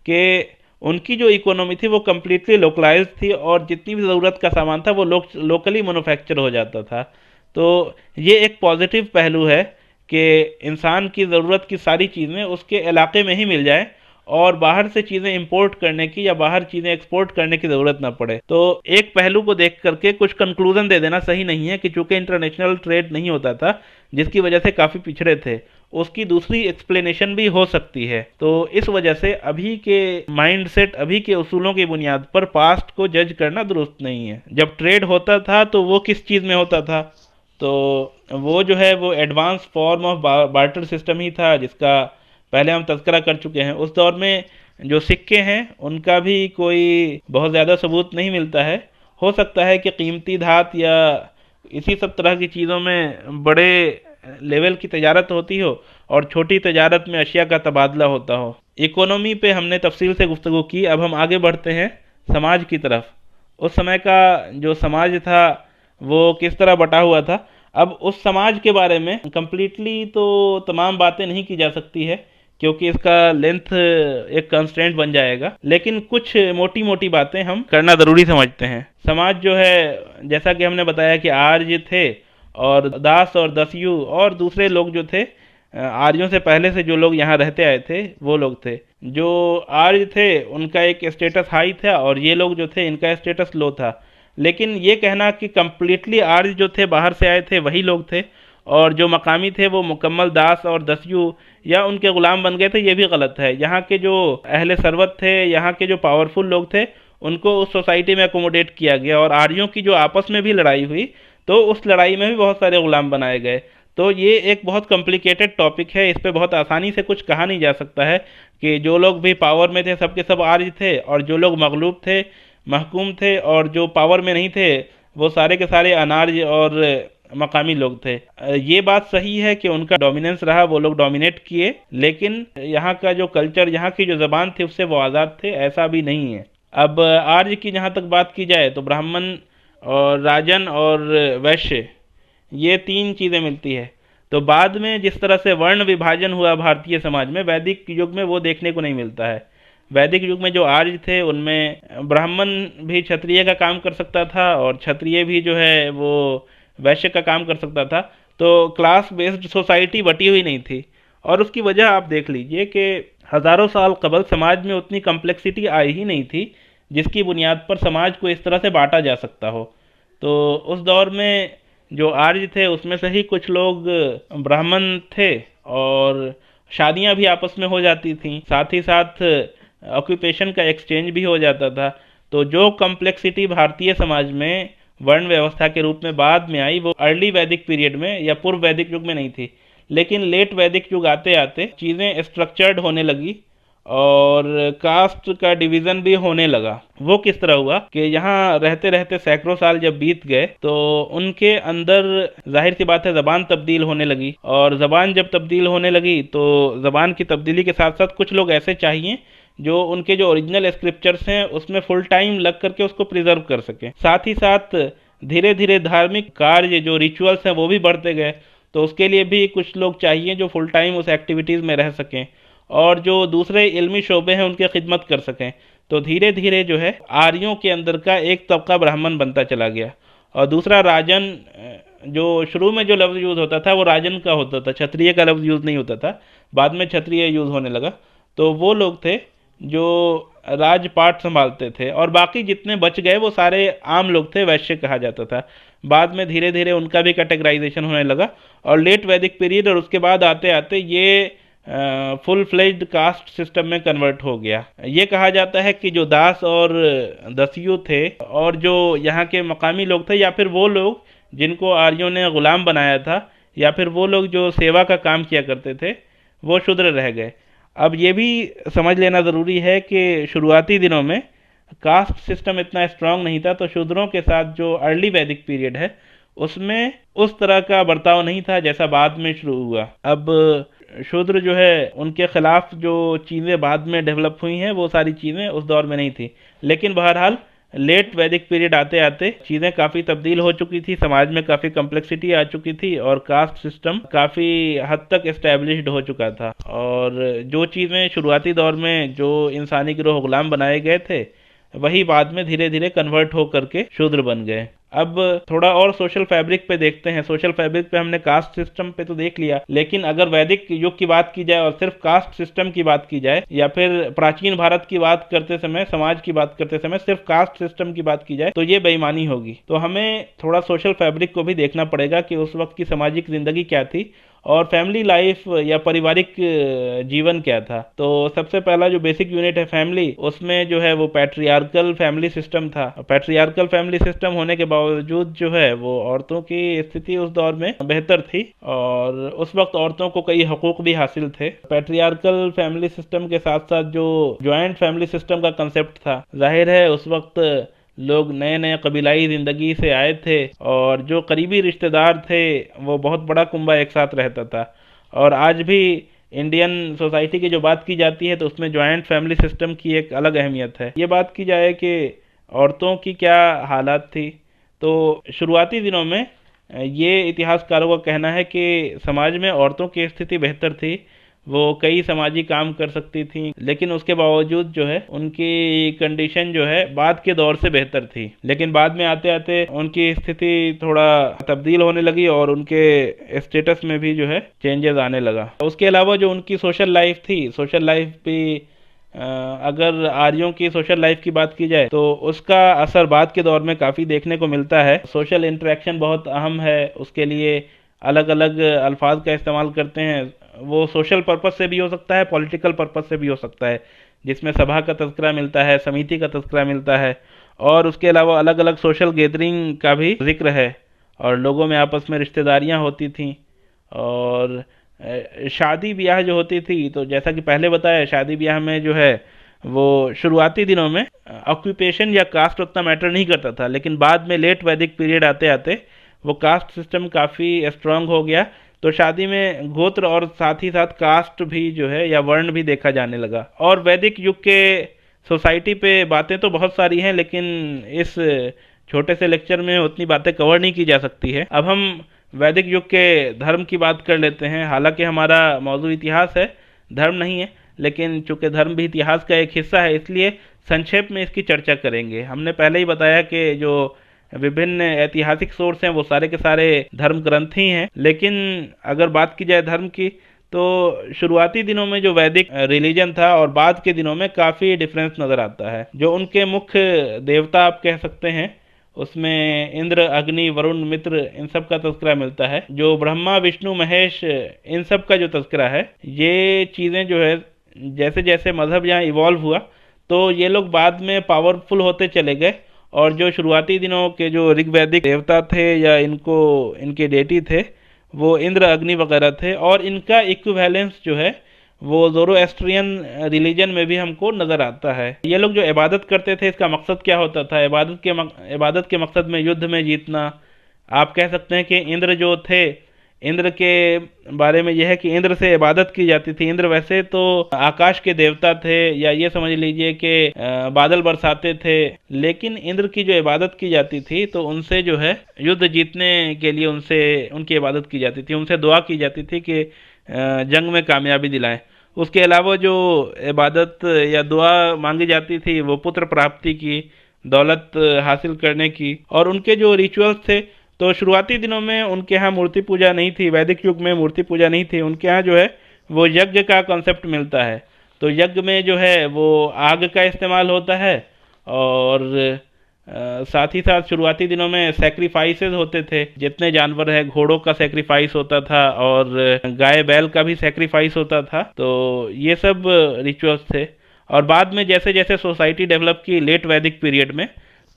कि उनकी जो इकोनॉमी थी वो कम्प्लीटली लोकलाइज्ड थी, और जितनी भी ज़रूरत का सामान था वो लोकली मैन्युफैक्चर हो जाता था। तो ये एक पॉजिटिव पहलू है कि इंसान की ज़रूरत की सारी चीज़ें उसके इलाके में ही मिल जाए, और बाहर से चीज़ें इंपोर्ट करने की या बाहर चीज़ें एक्सपोर्ट करने की ज़रूरत ना पड़े। तो एक पहलू को देख करके कुछ कंक्लूजन दे देना सही नहीं है कि चूंकि इंटरनेशनल ट्रेड नहीं होता था, जिसकी वजह से काफ़ी पिछड़े थे। उसकी दूसरी एक्सप्लेनेशन भी हो सकती है। तो इस वजह से अभी के माइंडसेट, अभी के उसूलों की बुनियाद पर पास्ट को जज करना दुरुस्त नहीं है। जब ट्रेड होता था तो वो किस चीज़ में होता था, तो वो जो है वो advance form of barter system ही था, जिसका पहले हम तज़करा कर चुके हैं। उस दौर में जो सिक्के हैं उनका भी कोई बहुत ज़्यादा सबूत नहीं मिलता है। हो सकता है कि कीमती धात या इसी सब तरह की चीज़ों में बड़े लेवल की तजारत होती हो, और छोटी तजारत में अशिया का तबादला होता हो। इकोनॉमी पे हमने तफसील से गुफ्तगू की। अब हम आगे बढ़ते हैं समाज की तरफ। उस समय का जो समाज था वो किस तरह बटा हुआ था। अब उस समाज के बारे में कंप्लीटली तो तमाम बातें नहीं की जा सकती है, क्योंकि इसका लेंथ एक कंस्ट्रेंट बन जाएगा, लेकिन कुछ मोटी मोटी बातें हम करना ज़रूरी समझते हैं। समाज जो है, जैसा कि हमने बताया कि आर्य थे, और दास और दस्यु और दूसरे लोग जो थे, आर्यों से पहले से जो लोग यहाँ रहते आए थे वो लोग थे। जो आर्य थे उनका एक स्टेटस हाई था, और ये लोग जो थे इनका स्टेटस लो था। लेकिन ये कहना कि कंप्लीटली आर्य जो थे बाहर से आए थे वही लोग थे, और जो मकामी थे वो मुकम्मल दास और दस्यु या उनके ग़ुलाम बन गए थे, ये भी गलत है। यहाँ के जो अहले सरवत थे, यहाँ के जो पावरफुल लोग थे, उनको उस सोसाइटी में अकोमोडेट किया गया, और आर्यों की जो आपस में भी लड़ाई हुई, तो उस लड़ाई में भी बहुत सारे ग़ुलाम बनाए गए। तो ये एक बहुत कॉम्प्लिकेटेड टॉपिक है, इस पे बहुत आसानी से कुछ कहा नहीं जा सकता है कि जो लोग भी पावर में थे सबके सब आर्य थे, और जो लोग मगलूब थे, महकूम थे, और जो पावर में नहीं थे वो सारे के सारे अनार्य और मकामी लोग थे। ये बात सही है कि उनका डोमिनेंस रहा, वो लोग डोमिनेट किए, लेकिन यहाँ का जो कल्चर, यहाँ की जो ज़बान थी उससे वो आज़ाद थे, ऐसा भी नहीं है। अब आर्य की जहाँ तक बात की जाए तो ब्राह्मण और राजन और वैश्य, ये तीन चीज़ें मिलती है। तो बाद में जिस तरह से वर्ण विभाजन हुआ भारतीय समाज में, वैदिक युग में वो देखने को नहीं मिलता है। वैदिक युग में जो आर्य थे उनमें ब्राह्मण भी क्षत्रिय का काम कर सकता था, और क्षत्रिय भी जो है वो वैश्य का काम कर सकता था। तो क्लास बेस्ड सोसाइटी बटी हुई नहीं थी। और उसकी वजह आप देख लीजिए कि हज़ारों साल कबल समाज में उतनी कम्प्लेक्सिटी आई ही नहीं थी जिसकी बुनियाद पर समाज को इस तरह से बांटा जा सकता हो। तो उस दौर में जो आर्य थे उसमें से ही कुछ लोग ब्राह्मण थे, और शादियां भी आपस में हो जाती थीं, साथ ही साथ ऑक्यूपेशन का एक्सचेंज भी हो जाता था। तो जो कम्प्लेक्सिटी भारतीय समाज में वर्ण व्यवस्था के रूप में बाद में आई वो अर्ली वैदिक पीरियड में या पूर्व वैदिक युग में नहीं थी, लेकिन लेट वैदिक युग आते आते चीज़ें स्ट्रक्चर्ड होने लगी और कास्ट का डिवीज़न भी होने लगा। वो किस तरह हुआ कि यहाँ रहते रहते सैकड़ों साल जब बीत गए तो उनके अंदर जाहिर सी बात है ज़बान तब्दील होने लगी, और ज़बान जब तब्दील होने लगी तो ज़बान की तब्दीली के साथ साथ कुछ लोग ऐसे चाहिए जो उनके जो ओरिजिनल स्क्रिप्चर्स हैं उसमें फुल टाइम लग करके उसको प्रिजर्व कर सकें। साथ ही साथ धीरे धीरे धार्मिक कार्य जो रिचुअल्स हैं वो भी बढ़ते गए, तो उसके लिए भी कुछ लोग चाहिए जो फुल टाइम उस एक्टिविटीज़ में रह सकें और जो दूसरे इल्मी शोबे हैं उनकी खिदमत कर सकें। तो धीरे धीरे जो है आर्यों के अंदर का एक तबका ब्राह्मण बनता चला गया, और दूसरा राजन। जो शुरू में जो लफ्ज़ यूज़ होता था वो राजन का होता था, क्षत्रिय का लफ्ज़ यूज़ नहीं होता था, बाद में क्षत्रिय यूज़ होने लगा। तो वो लोग थे जो राजपाट संभालते थे, और बाकी जितने बच गए वो सारे आम लोग थे, वैश्य कहा जाता था। बाद में धीरे धीरे उनका भी कैटेगराइजेशन होने लगा, और लेट वैदिक पीरियड और उसके बाद आते आते ये फुल फ्लेज्ड कास्ट सिस्टम में कन्वर्ट हो गया। ये कहा जाता है कि जो दास और दस्यु थे और जो यहाँ के मकामी लोग थे, या फिर वो लोग जिनको आर्यों ने गुलाम बनाया था, या फिर वो लोग जो सेवा का काम किया करते थे, वो शूद्र रह गए। अब ये भी समझ लेना ज़रूरी है कि शुरुआती दिनों में कास्ट सिस्टम इतना स्ट्रांग नहीं था, तो शूद्रों के साथ जो अर्ली वैदिक पीरियड है उसमें उस तरह का बर्ताव नहीं था जैसा बाद में शुरू हुआ। अब शूद्र जो है उनके खिलाफ जो चीज़ें बाद में डेवलप हुई हैं वो सारी चीज़ें उस दौर में नहीं थी, लेकिन बहरहाल लेट वैदिक पीरियड आते आते चीज़ें काफ़ी तब्दील हो चुकी थी, समाज में काफ़ी कम्प्लेक्सिटी आ चुकी थी और कास्ट सिस्टम काफ़ी हद तक इस्टेब्लिश्ड हो चुका था। और जो चीज़ें शुरुआती दौर में जो इंसानी गिरोह गुलाम बनाए गए थे वही बाद में धीरे धीरे कन्वर्ट हो करके शूद्र बन गए। अब थोड़ा और सोशल फैब्रिक पे देखते हैं। सोशल फैब्रिक पे हमने कास्ट सिस्टम पे तो देख लिया, लेकिन अगर वैदिक युग की बात की जाए और सिर्फ कास्ट सिस्टम की बात की जाए, या फिर प्राचीन भारत की बात करते समय, समाज की बात करते समय सिर्फ कास्ट सिस्टम की बात की जाए तो ये बेईमानी होगी। तो हमें थोड़ा सोशल फैब्रिक को भी देखना पड़ेगा कि उस वक्त की सामाजिक जिंदगी क्या थी और फैमिली लाइफ या पारिवारिक जीवन क्या था। तो सबसे पहला जो बेसिक यूनिट है फैमिली, उसमें जो है वो पैट्रियार्कल फैमिली सिस्टम था। पैट्रियार्कल फैमिली सिस्टम होने के बावजूद जो है वो औरतों की स्थिति उस दौर में बेहतर थी, और उस वक्त औरतों को कई हकूक भी हासिल थे। पैट्रियार्कल फैमिली सिस्टम के साथ साथ जो ज्वाइंट फैमिली सिस्टम का कंसेप्ट था, जाहिर है उस वक्त लोग नए नए कबीलाई ज़िंदगी से आए थे, और जो करीबी रिश्तेदार थे वो बहुत बड़ा कुंबा एक साथ रहता था। और आज भी इंडियन सोसाइटी की जो बात की जाती है तो उसमें जॉइंट फैमिली सिस्टम की एक अलग अहमियत है। ये बात की जाए कि औरतों की क्या हालात थी, तो शुरुआती दिनों में ये इतिहासकारों का कहना है कि समाज में औरतों की स्थिति बेहतर थी। वो कई समाजी काम कर सकती थी, लेकिन उसके बावजूद जो है उनकी कंडीशन जो है बाद के दौर से बेहतर थी। लेकिन बाद में आते आते उनकी स्थिति थोड़ा तब्दील होने लगी और उनके स्टेटस में भी जो है चेंजेस आने लगा। उसके अलावा जो उनकी सोशल लाइफ थी, सोशल लाइफ भी अगर आर्यों की सोशल लाइफ की बात की जाए तो उसका असर बाद के दौर में काफ़ी देखने को मिलता है। सोशल इंटरेक्शन बहुत अहम है, उसके लिए अलग अलग अल्फाज का इस्तेमाल करते हैं। वो सोशल पर्पस से भी हो सकता है, पॉलिटिकल पर्पस से भी हो सकता है, जिसमें सभा का तज़किरा मिलता है, समिति का तज़किरा मिलता है, और उसके अलावा अलग अलग सोशल गैदरिंग का भी जिक्र है, और लोगों में आपस में रिश्तेदारियां होती थीं। और शादी ब्याह जो होती थी, तो जैसा कि पहले बताया, शादी ब्याह में जो है वो शुरुआती दिनों में ऑक्यूपेशन या कास्ट उतना मैटर नहीं करता था, लेकिन बाद में लेट वैदिक पीरियड आते आते वो कास्ट सिस्टम काफ़ी स्ट्रांग हो गया। तो शादी में गोत्र और साथ ही साथ कास्ट भी जो है या वर्ण भी देखा जाने लगा। और वैदिक युग के सोसाइटी पे बातें तो बहुत सारी हैं, लेकिन इस छोटे से लेक्चर में उतनी बातें कवर नहीं की जा सकती है। अब हम वैदिक युग के धर्म की बात कर लेते हैं। हालांकि हमारा मौजूद इतिहास है, धर्म नहीं है, लेकिन चूंकि धर्म भी इतिहास का एक हिस्सा है इसलिए संक्षेप में इसकी चर्चा करेंगे। हमने पहले ही बताया कि जो विभिन्न ऐतिहासिक सोर्स हैं वो सारे के सारे धर्म ग्रंथ ही हैं, लेकिन अगर बात की जाए धर्म की तो शुरुआती दिनों में जो वैदिक रिलीजन था और बाद के दिनों में काफ़ी डिफरेंस नज़र आता है। जो उनके मुख्य देवता आप कह सकते हैं, उसमें इंद्र, अग्नि, वरुण, मित्र, इन सब का तज़किरा मिलता है। जो ब्रह्मा, विष्णु, महेश, इन सब का जो तज़किरा है, ये चीज़ें जो है जैसे जैसे मज़हब यहाँ इवॉल्व हुआ तो ये लोग बाद में पावरफुल होते चले गए। और जो शुरुआती दिनों के जो ऋग्वैदिक देवता थे या इनके डेटी थे, वो इंद्र, अग्नि वगैरह थे। और इनका इक्विवेलेंस जो है वो ज़ोरोएस्ट्रियन रिलीजन में भी हमको नज़र आता है। ये लोग जो इबादत करते थे, इसका मकसद क्या होता था? इबादत के मकसद में युद्ध में जीतना। आप कह सकते हैं कि इंद्र जो थे, इंद्र के बारे में यह है कि इंद्र से इबादत की जाती थी। इंद्र वैसे तो आकाश के देवता थे, या ये समझ लीजिए कि बादल बरसाते थे, लेकिन इंद्र की जो इबादत की जाती थी तो उनसे जो है युद्ध जीतने के लिए उनसे उनकी इबादत की जाती थी, उनसे दुआ की जाती थी कि जंग में कामयाबी दिलाएं। उसके अलावा जो इबादत या दुआ मांगी जाती थी वो पुत्र प्राप्ति की, दौलत हासिल करने की। और उनके जो रिचुअल्स थे, तो शुरुआती दिनों में उनके यहाँ मूर्ति पूजा नहीं थी, वैदिक युग में मूर्ति पूजा नहीं थी। उनके यहाँ जो है वो यज्ञ का कॉन्सेप्ट मिलता है। तो यज्ञ में जो है वो आग का इस्तेमाल होता है, और साथ ही साथ शुरुआती दिनों में सेक्रीफाइसेस होते थे। जितने जानवर है, घोड़ों का सेक्रीफाइस होता था और गाय बैल का भी सेक्रीफाइस होता था। तो ये सब रिचुअल्स थे। और बाद में जैसे जैसे सोसाइटी डेवलप की लेट वैदिक पीरियड में,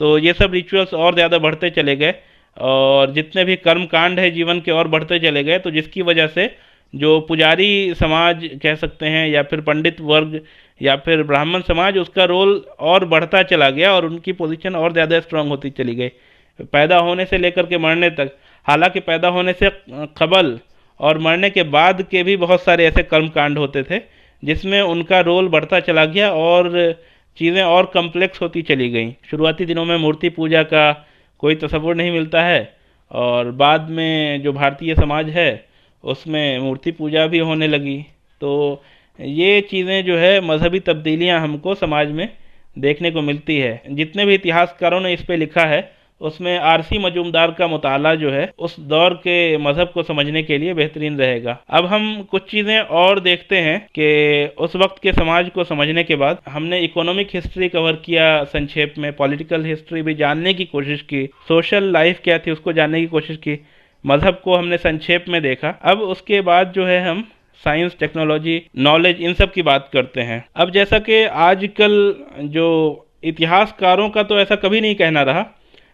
तो ये सब रिचुअल्स और ज़्यादा बढ़ते चले गए, और जितने भी कर्म कांड है जीवन के और बढ़ते चले गए। तो जिसकी वजह से जो पुजारी समाज कह सकते हैं, या फिर पंडित वर्ग, या फिर ब्राह्मण समाज, उसका रोल और बढ़ता चला गया और उनकी पोजीशन और ज़्यादा स्ट्रांग होती चली गई, पैदा होने से लेकर के मरने तक। हालांकि पैदा होने से कबल और मरने के बाद के भी बहुत सारे ऐसे कर्म कांड होते थे जिसमें उनका रोल बढ़ता चला गया और चीज़ें और कम्प्लेक्स होती चली गई। शुरुआती दिनों में मूर्ति पूजा का कोई तस्वुर नहीं मिलता है, और बाद में जो भारतीय समाज है उसमें मूर्ति पूजा भी होने लगी। तो ये चीज़ें जो है मजहबी तब्दीलियां हमको समाज में देखने को मिलती है। जितने भी इतिहासकारों ने इस पे लिखा है, उसमें आरसी मजूमदार का मुताला जो है उस दौर के मजहब को समझने के लिए बेहतरीन रहेगा। अब हम कुछ चीज़ें और देखते हैं कि उस वक्त के समाज को समझने के बाद हमने इकोनॉमिक हिस्ट्री कवर किया संक्षेप में, पॉलिटिकल हिस्ट्री भी जानने की कोशिश की, सोशल लाइफ क्या थी उसको जानने की कोशिश की, मजहब को हमने संक्षेप में देखा। अब उसके बाद जो है हम साइंस, टेक्नोलॉजी, नॉलेज, इन सब की बात करते हैं। अब जैसा कि आजकल जो इतिहासकारों का तो ऐसा कभी नहीं कहना रहा,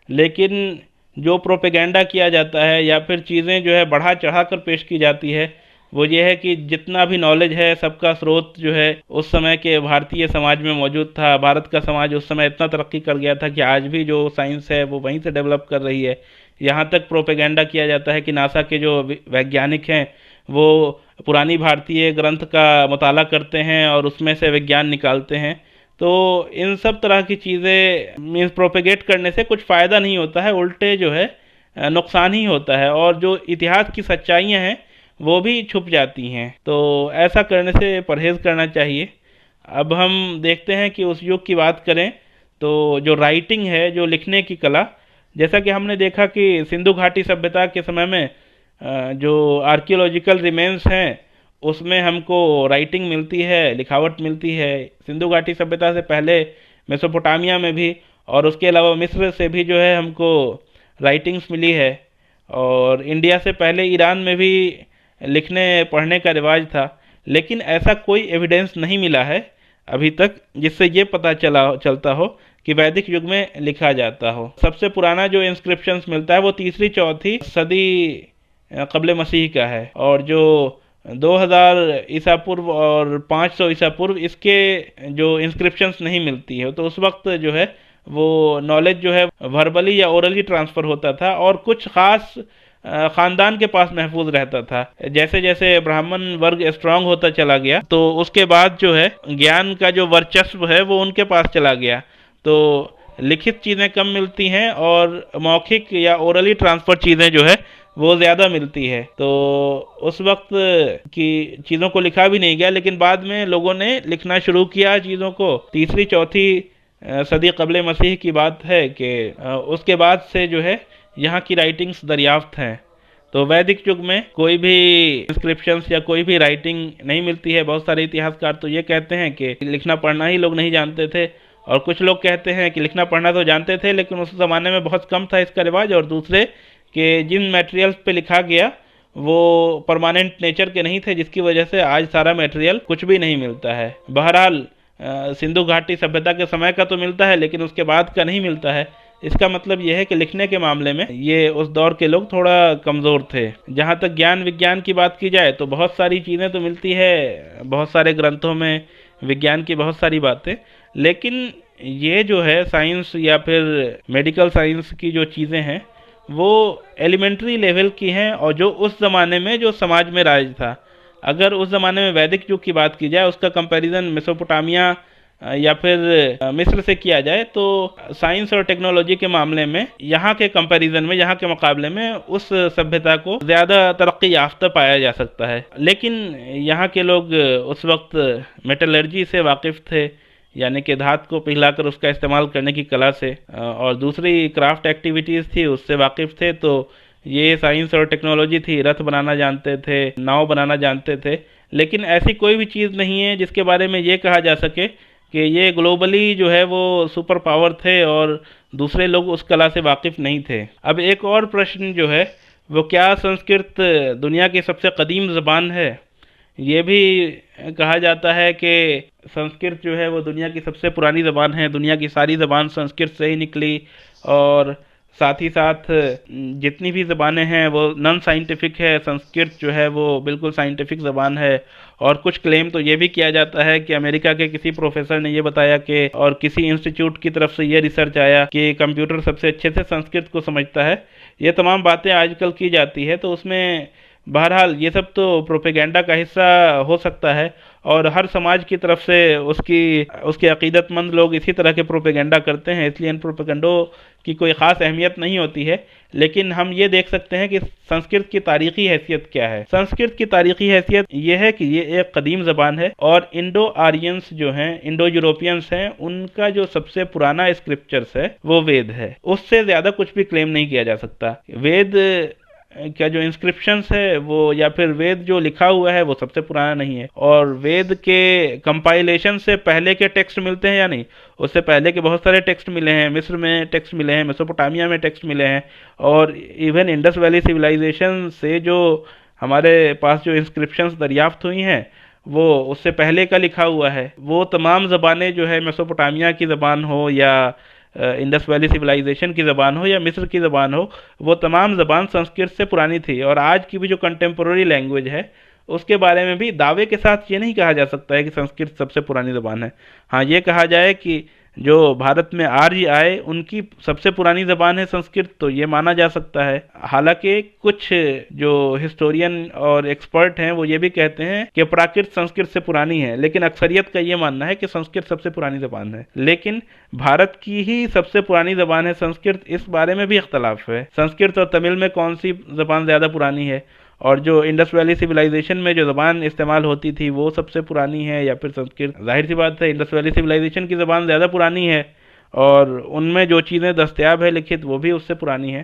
लेकिन जो प्रोपेगेंडा किया जाता है या फिर चीज़ें जो है बढ़ा चढ़ा कर पेश की जाती है, वो ये है कि जितना भी नॉलेज है सबका स्रोत जो है उस समय के भारतीय समाज में मौजूद था। भारत का समाज उस समय इतना तरक्की कर गया था कि आज भी जो साइंस है वो वहीं से डेवलप कर रही है। यहाँ तक प्रोपेगेंडा किया जाता है कि नासा के जो वैज्ञानिक हैं वो पुरानी भारतीय ग्रंथ का मुताला करते हैं और उसमें से विज्ञान निकालते हैं। तो इन सब तरह की चीज़ें मीन्स प्रोपेगेट करने से कुछ फ़ायदा नहीं होता है, उल्टे जो है नुकसान ही होता है, और जो इतिहास की सच्चाइयाँ हैं वो भी छुप जाती हैं। तो ऐसा करने से परहेज़ करना चाहिए। अब हम देखते हैं कि उस युग की बात करें तो जो राइटिंग है, जो लिखने की कला, जैसा कि हमने देखा कि सिंधु घाटी सभ्यता के समय में जो आर्कियोलॉजिकल रिमेन्स हैं उसमें हमको राइटिंग मिलती है, लिखावट मिलती है। सिंधु घाटी सभ्यता से पहले मेसोपोटामिया में भी, और उसके अलावा मिस्र से भी जो है हमको राइटिंग्स मिली है, और इंडिया से पहले ईरान में भी लिखने पढ़ने का रिवाज था। लेकिन ऐसा कोई एविडेंस नहीं मिला है अभी तक जिससे ये पता चलता हो कि वैदिक युग में लिखा जाता हो। सबसे पुराना जो इंस्क्रिप्शंस मिलता है वो 3री-4थी सदी क़ब्ल मसीह का है, और जो 2000 ईसा पूर्व और 500 ईसा पूर्व इसके जो इंस्क्रिप्शंस नहीं मिलती है। तो उस वक्त जो है वो नॉलेज जो है वर्बली या ओरली ट्रांसफ़र होता था, और कुछ ख़ास ख़ानदान के पास महफूज रहता था। जैसे जैसे ब्राह्मण वर्ग स्ट्रांग होता चला गया तो उसके बाद जो है ज्ञान का जो वर्चस्व है वो उनके पास चला गया। तो लिखित चीज़ें कम मिलती हैं और मौखिक या ओरली ट्रांसफ़र चीज़ें जो है वो ज़्यादा मिलती है। तो उस वक्त की चीज़ों को लिखा भी नहीं गया, लेकिन बाद में लोगों ने लिखना शुरू किया चीज़ों को। 3री-4थी सदी क़ब्ल मसीह की बात है कि उसके बाद से जो है यहाँ की राइटिंग्स दरियाफ्त हैं। तो वैदिक युग में कोई भी इंस्क्रिप्शंस या कोई भी राइटिंग नहीं मिलती है। बहुत सारे इतिहासकार तो ये कहते हैं कि लिखना पढ़ना ही लोग नहीं जानते थे, और कुछ लोग कहते हैं कि लिखना पढ़ना तो जानते थे लेकिन उस ज़माने में बहुत कम था इसका रिवाज, और दूसरे कि जिन मटेरियल्स पे लिखा गया वो परमानेंट नेचर के नहीं थे, जिसकी वजह से आज सारा मटेरियल कुछ भी नहीं मिलता है। बहरहाल सिंधु घाटी सभ्यता के समय का तो मिलता है लेकिन उसके बाद का नहीं मिलता है। इसका मतलब यह है कि लिखने के मामले में ये उस दौर के लोग थोड़ा कमज़ोर थे। जहाँ तक ज्ञान विज्ञान की बात की जाए तो बहुत सारी चीज़ें तो मिलती है, बहुत सारे ग्रंथों में विज्ञान की बहुत सारी बातें, लेकिन ये जो है साइंस या फिर मेडिकल साइंस की जो चीज़ें हैं वो एलिमेंट्री लेवल की हैं, और जो उस ज़माने में जो समाज में राज था। अगर उस ज़माने में वैदिक युग की बात की जाए, उसका कंपैरिजन मेसोपोटामिया या फिर मिस्र से किया जाए, तो साइंस और टेक्नोलॉजी के मामले में यहाँ के कंपैरिजन में, यहाँ के मुकाबले में उस सभ्यता को ज़्यादा तरक्की याफ्ता पाया जा सकता है। लेकिन यहाँ के लोग उस वक्त मेटलर्जी से वाकिफ़ थे, यानी कि धात को पिघलाकर उसका इस्तेमाल करने की कला से, और दूसरी क्राफ्ट एक्टिविटीज़ थी उससे वाकिफ़ थे। तो ये साइंस और टेक्नोलॉजी थी, रथ बनाना जानते थे, नाव बनाना जानते थे, लेकिन ऐसी कोई भी चीज़ नहीं है जिसके बारे में ये कहा जा सके कि ये ग्लोबली जो है वो सुपर पावर थे और दूसरे लोग उस कला से वाकिफ़ नहीं थे। अब एक और प्रश्न जो है वो, क्या संस्कृत दुनिया की सबसे कदीम ज़बान है? ये भी कहा जाता है कि संस्कृत जो है वो दुनिया की सबसे पुरानी ज़बान है, दुनिया की सारी ज़बान संस्कृत से ही निकली, और साथ ही साथ जितनी भी ज़बानें हैं वो नॉन साइंटिफिक है, संस्कृत जो है वो बिल्कुल साइंटिफिक ज़बान है। और कुछ क्लेम तो ये भी किया जाता है कि अमेरिका के किसी प्रोफेसर ने ये बताया कि, और किसी इंस्टीट्यूट की तरफ से ये रिसर्च आया कि कंप्यूटर सबसे अच्छे से संस्कृत को समझता है। ये तमाम बातें आजकल की जाती है, तो उसमें बहरहाल ये सब तो प्रोपेगेंडा का हिस्सा हो सकता है, और हर समाज की तरफ से उसके अकीदतमंद लोग इसी तरह के प्रोपेगेंडा करते हैं, इसलिए इन प्रोपेगेंडों की कोई ख़ास अहमियत नहीं होती है। लेकिन हम ये देख सकते हैं कि संस्कृत की तारीखी हैसियत क्या है। संस्कृत की तारीखी हैसियत ये है कि ये एक कदीम ज़बान है, और इंडो आर्यंस जो हैं, इंडो यूरोपियंस हैं, उनका जो सबसे पुराना स्क्रिप्चर्स है वो वेद है। उससे ज़्यादा कुछ भी क्लेम नहीं किया जा सकता। वेद क्या जो इंस्क्रिप्शंस है वो, या फिर वेद जो लिखा हुआ है वो सबसे पुराना नहीं है। और वेद के कंपाइलेशन से पहले के टेक्स्ट मिलते हैं या नहीं, उससे पहले के बहुत सारे टेक्स्ट मिले हैं। मिस्र में टेक्स्ट मिले हैं, मेसोपोटामिया में टेक्स्ट मिले हैं, और इवन इंडस वैली सिविलाइजेशन से जो हमारे पास जो इंस्क्रिप्शंस दरियाफ्त हुई हैं वो उससे पहले का लिखा हुआ है। वो तमाम ज़बानें जो है, मेसोपोटामिया की ज़बान हो या इंडस वैली सिविलाइजेशन की ज़बान हो या मिस्र की ज़बान हो, वो तमाम ज़बान संस्कृत से पुरानी थी। और आज की भी जो कंटेम्प्रेरी लैंग्वेज है उसके बारे में भी दावे के साथ ये नहीं कहा जा सकता है कि संस्कृत सबसे पुरानी ज़बान है। हाँ, ये कहा जाए कि जो भारत में आर्य आए उनकी सबसे पुरानी ज़बान है संस्कृत, तो ये माना जा सकता है। हालांकि कुछ जो हिस्टोरियन और एक्सपर्ट हैं वो ये भी कहते हैं कि प्राकृत संस्कृत से पुरानी है, लेकिन अक्सरियत का ये मानना है कि संस्कृत सबसे पुरानी ज़बान है। लेकिन भारत की ही सबसे पुरानी ज़बान है संस्कृत, इस बारे में भी इख्तलाफ है। संस्कृत और तमिल में कौन सी ज़बान ज़्यादा पुरानी है, और जो इंडस वैली सिविलाइजेशन में जो ज़बान इस्तेमाल होती थी वो सबसे पुरानी है या फिर संस्कृत? जाहिर सी बात है इंडस वैली सिविलाइजेशन की ज़बान ज़्यादा पुरानी है, और उनमें जो चीज़ें दस्तयाब है लिखित वो भी उससे पुरानी है।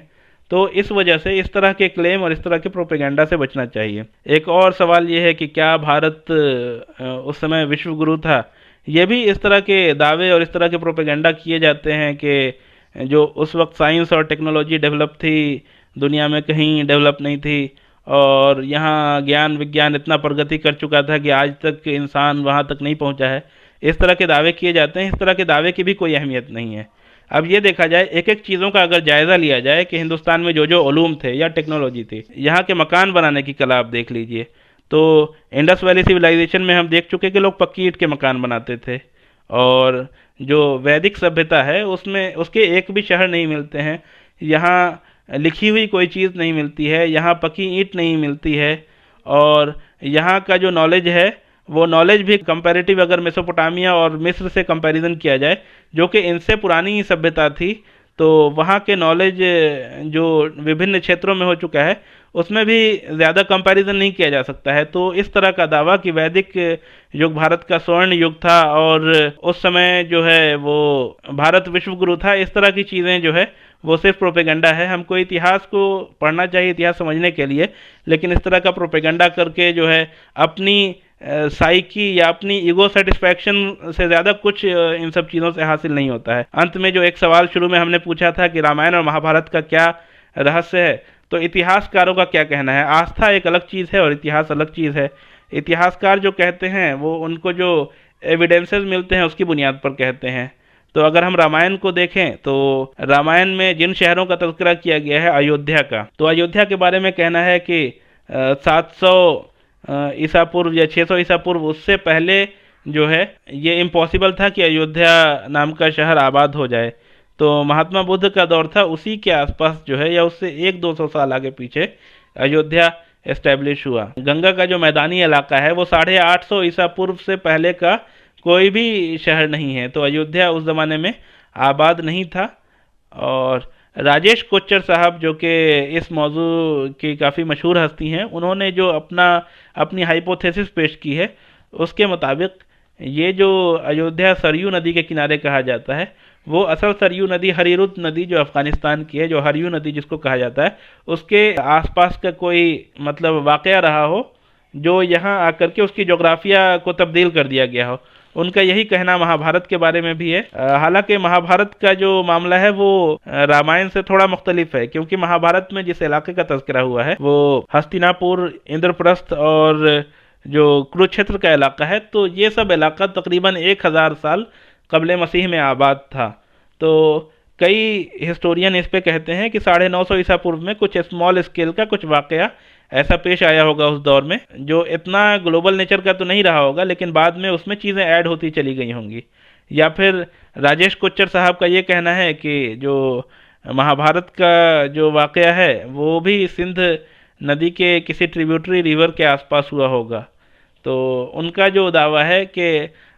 तो इस वजह से इस तरह के क्लेम और इस तरह के प्रोपेगेंडा से बचना चाहिए। एक और सवाल ये है कि क्या भारत उस समय विश्व गुरु था? ये भी इस तरह के दावे और इस तरह के प्रोपेगेंडा किए जाते हैं कि जो उस वक्त साइंस और टेक्नोलॉजी डेवलप थी, दुनिया में कहीं डेवलप नहीं थी, और यहाँ ज्ञान विज्ञान इतना प्रगति कर चुका था कि आज तक इंसान वहाँ तक नहीं पहुँचा है। इस तरह के दावे किए जाते हैं। इस तरह के दावे की भी कोई अहमियत नहीं है। अब ये देखा जाए, एक एक चीज़ों का अगर जायज़ा लिया जाए कि हिंदुस्तान में जो जो उलूम थे या टेक्नोलॉजी थी, यहाँ के मकान बनाने की कला आप देख लीजिए, तो इंडस वैली सिविलाइजेशन में हम देख चुके कि लोग पक्की ईंट के मकान बनाते थे, और जो वैदिक सभ्यता है उसमें उसके एक भी शहर नहीं मिलते हैं। यहाँ लिखी हुई कोई चीज़ नहीं मिलती है, यहाँ पकी ईंट नहीं मिलती है, और यहाँ का जो नॉलेज है वो नॉलेज भी कंपैरेटिव अगर मेसोपोटामिया और मिस्र से कंपैरिजन किया जाए, जो कि इनसे पुरानी सभ्यता थी, तो वहाँ के नॉलेज जो विभिन्न क्षेत्रों में हो चुका है उसमें भी ज़्यादा कंपैरिजन नहीं किया जा सकता है। तो इस तरह का दावा कि वैदिक युग भारत का स्वर्ण युग था और उस समय जो है वो भारत विश्व गुरु था, इस तरह की चीज़ें जो है वो सिर्फ प्रोपेगेंडा है। हमको इतिहास को पढ़ना चाहिए इतिहास समझने के लिए, लेकिन इस तरह का प्रोपेगेंडा करके जो है अपनी साइकी या अपनी ईगो सेटिस्फैक्शन से ज़्यादा कुछ इन सब चीज़ों से हासिल नहीं होता है। अंत में जो एक सवाल शुरू में हमने पूछा था कि रामायण और महाभारत का क्या रहस्य है, तो इतिहासकारों का क्या कहना है। आस्था एक अलग चीज़ है और इतिहास अलग चीज़ है। इतिहासकार जो कहते हैं वो उनको जो एविडेंसेस मिलते हैं उसकी बुनियाद पर कहते हैं। तो अगर हम रामायण को देखें तो रामायण में जिन शहरों का तज़किरा किया गया है अयोध्या का, तो अयोध्या के बारे में कहना है कि 700 ईसा पूर्व या 600 ईसा पूर्व उससे पहले जो है ये इम्पॉसिबल था कि अयोध्या नाम का शहर आबाद हो जाए। तो महात्मा बुद्ध का दौर था, उसी के आसपास जो है या उससे 100-200 साल आगे पीछे अयोध्या एस्टेब्लिश हुआ। गंगा का जो मैदानी इलाका है वो 850 ईसा पूर्व से पहले का कोई भी शहर नहीं है, तो अयोध्या उस ज़माने में आबाद नहीं था। और राजेश कोच्चर साहब जो कि इस मौजू की काफ़ी मशहूर हस्ती हैं, उन्होंने जो अपनी हाइपोथेसिस पेश की है उसके मुताबिक ये जो अयोध्या सरयू नदी के किनारे कहा जाता है, वो असल सरयू नदी हरीरुत नदी जो अफ़गानिस्तान की है, जो हरयू नदी जिसको कहा जाता है, उसके आसपास का कोई मतलब वाक़या रहा हो जो यहाँ आकर के उसकी जोग्राफिया को तब्दील कर दिया गया हो। उनका यही कहना महाभारत के बारे में भी है। हालांकि महाभारत का जो मामला है वो रामायण से थोड़ा मुख्तलिफ है, क्योंकि महाभारत में जिस इलाके का तज़किरा हुआ है वो हस्तिनापुर, इंद्रप्रस्थ और जो कुरुक्षेत्र का इलाका है, तो ये सब इलाका तकरीबन 1000 साल क़ब्ल मसीह में आबाद था। तो कई हिस्टोरियन इस पे कहते हैं कि 950 ईसा पूर्व में कुछ स्मॉल स्केल का कुछ वाक़या ऐसा पेश आया होगा उस दौर में, जो इतना ग्लोबल नेचर का तो नहीं रहा होगा, लेकिन बाद में उसमें चीज़ें ऐड होती चली गई होंगी। या फिर राजेश कोच्चर साहब का ये कहना है कि जो महाभारत का जो वाक़या है वो भी सिंध नदी के किसी ट्रिब्यूटरी रिवर के आसपास हुआ होगा। तो उनका जो दावा है कि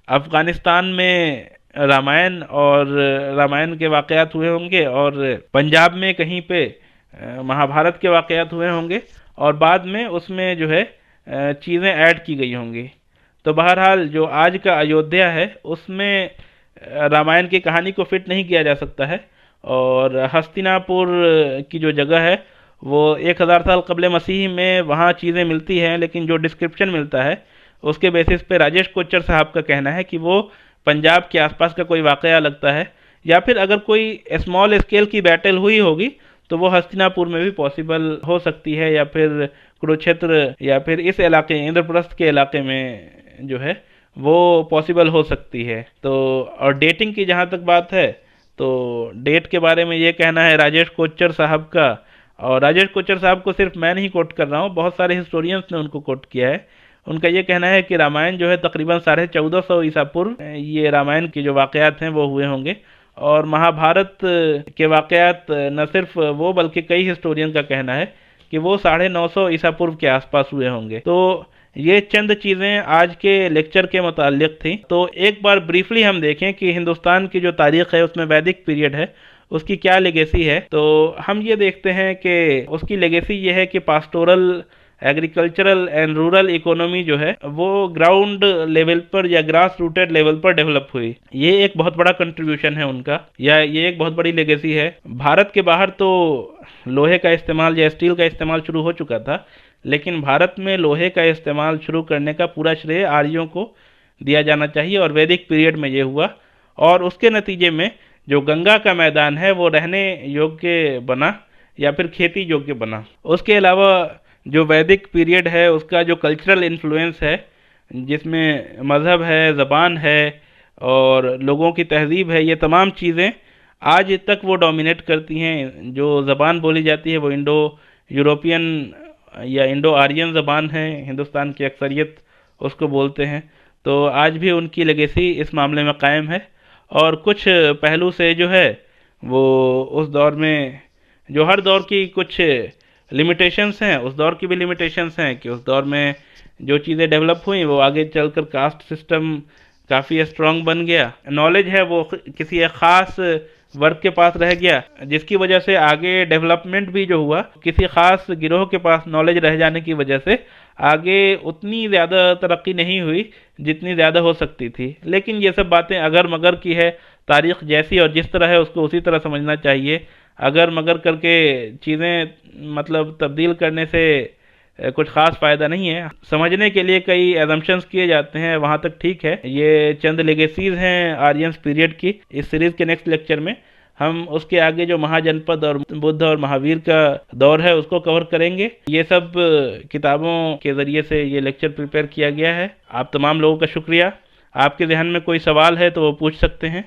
अफ़गानिस्तान में रामायण के वाक़यात हुए होंगे और पंजाब में कहीं पे महाभारत के वाक़यात हुए होंगे और बाद में उसमें जो है चीज़ें ऐड की गई होंगी। तो बहरहाल जो आज का अयोध्या है उसमें रामायण की कहानी को फिट नहीं किया जा सकता है। और हस्तिनापुर की जो जगह है वो 1000 साल क़ब्ल मसीह में वहाँ चीज़ें मिलती हैं, लेकिन जो डिस्क्रिप्शन मिलता है उसके बेसिस पे राजेश कोच्चर साहब का कहना है कि वो पंजाब के आसपास का कोई वाक़या लगता है, या फिर अगर कोई स्मॉल स्केल की बैटल हुई होगी तो वो हस्तिनापुर में भी पॉसिबल हो सकती है, या फिर कुरुक्षेत्र या फिर इस इलाके इंद्रप्रस्थ के इलाके में जो है वो पॉसिबल हो सकती है। तो और डेटिंग की जहाँ तक बात है तो डेट के बारे में ये कहना है राजेश कोच्चर साहब का, और राजेश कोच्चर साहब को सिर्फ मैं नहीं कोट कर रहा हूँ, बहुत सारे हिस्टोरियंस ने उनको कोट किया है। उनका ये कहना है कि रामायण जो है तकरीबन 1450 ईसा पूर्व ये रामायण के जो वाक़यात हैं वो हुए होंगे, और महाभारत के वाक़यात न सिर्फ वो बल्कि कई हिस्टोरियन का कहना है कि वो 950 ईसा पूर्व के आसपास हुए होंगे। तो ये चंद चीज़ें आज के लेक्चर के मुताल्लिक़ थी। तो एक बार ब्रीफली हम देखें कि हिंदुस्तान की जो तारीख़ है उसमें वैदिक पीरियड है, उसकी क्या लेगेसी है। तो हम ये देखते हैं कि उसकी लेगेसी ये है कि pastoral agricultural and rural economy जो है वो ग्राउंड लेवल पर या ग्रास रूटेड लेवल पर डेवलप हुई। ये एक बहुत बड़ा कंट्रीब्यूशन है उनका, या ये एक बहुत बड़ी लेगेसी है। भारत के बाहर तो लोहे का इस्तेमाल या स्टील का इस्तेमाल शुरू हो चुका था, लेकिन भारत में लोहे का इस्तेमाल शुरू करने का पूरा श्रेय आर्यों को दिया जाना चाहिए, और वैदिक पीरियड में ये हुआ। और उसके नतीजे में जो गंगा का मैदान है वो रहने योग्य बना या फिर खेती योग्य बना। उसके अलावा जो वैदिक पीरियड है उसका जो कल्चरल इन्फ्लुएंस है, जिसमें मज़हब है, ज़बान है और लोगों की तहज़ीब है, ये तमाम चीज़ें आज तक वो डोमिनेट करती हैं। जो ज़बान बोली जाती है वो इंडो यूरोपियन या इंडो आर्यन ज़बान है, हिंदुस्तान की अक्सरियत उसको बोलते हैं। तो आज भी उनकी लेगेसी इस मामले में कायम है, और कुछ पहलू से जो है वो उस दौर में जो हर दौर की कुछ लिमिटेशंस हैं, उस दौर की भी लिमिटेशंस हैं कि उस दौर में जो चीज़ें डेवलप हुई वो आगे चलकर कास्ट सिस्टम काफ़ी स्ट्रांग बन गया। नॉलेज है वो किसी एक ख़ास वर्ग के पास रह गया, जिसकी वजह से आगे डेवलपमेंट भी जो हुआ किसी ख़ास गिरोह के पास नॉलेज रह जाने की वजह से आगे उतनी ज़्यादा तरक्की नहीं हुई जितनी ज़्यादा हो सकती थी। लेकिन ये सब बातें अगर मगर की है, तारीख जैसी और जिस तरह है उसको उसी तरह समझना चाहिए। अगर मगर करके चीज़ें मतलब तब्दील करने से कुछ ख़ास फ़ायदा नहीं है। समझने के लिए कई एजम्पशंस किए जाते हैं, वहाँ तक ठीक है। ये चंद लेगेसीज हैं आर्यंस पीरियड की। इस सीरीज़ के नेक्स्ट लेक्चर में हम उसके आगे जो महाजनपद और बुद्ध और महावीर का दौर है उसको कवर करेंगे। ये सब किताबों के ज़रिए से ये लेक्चर प्रिपेयर किया गया है। आप तमाम लोगों का शुक्रिया। आपके जहन में कोई सवाल है तो वो पूछ सकते हैं।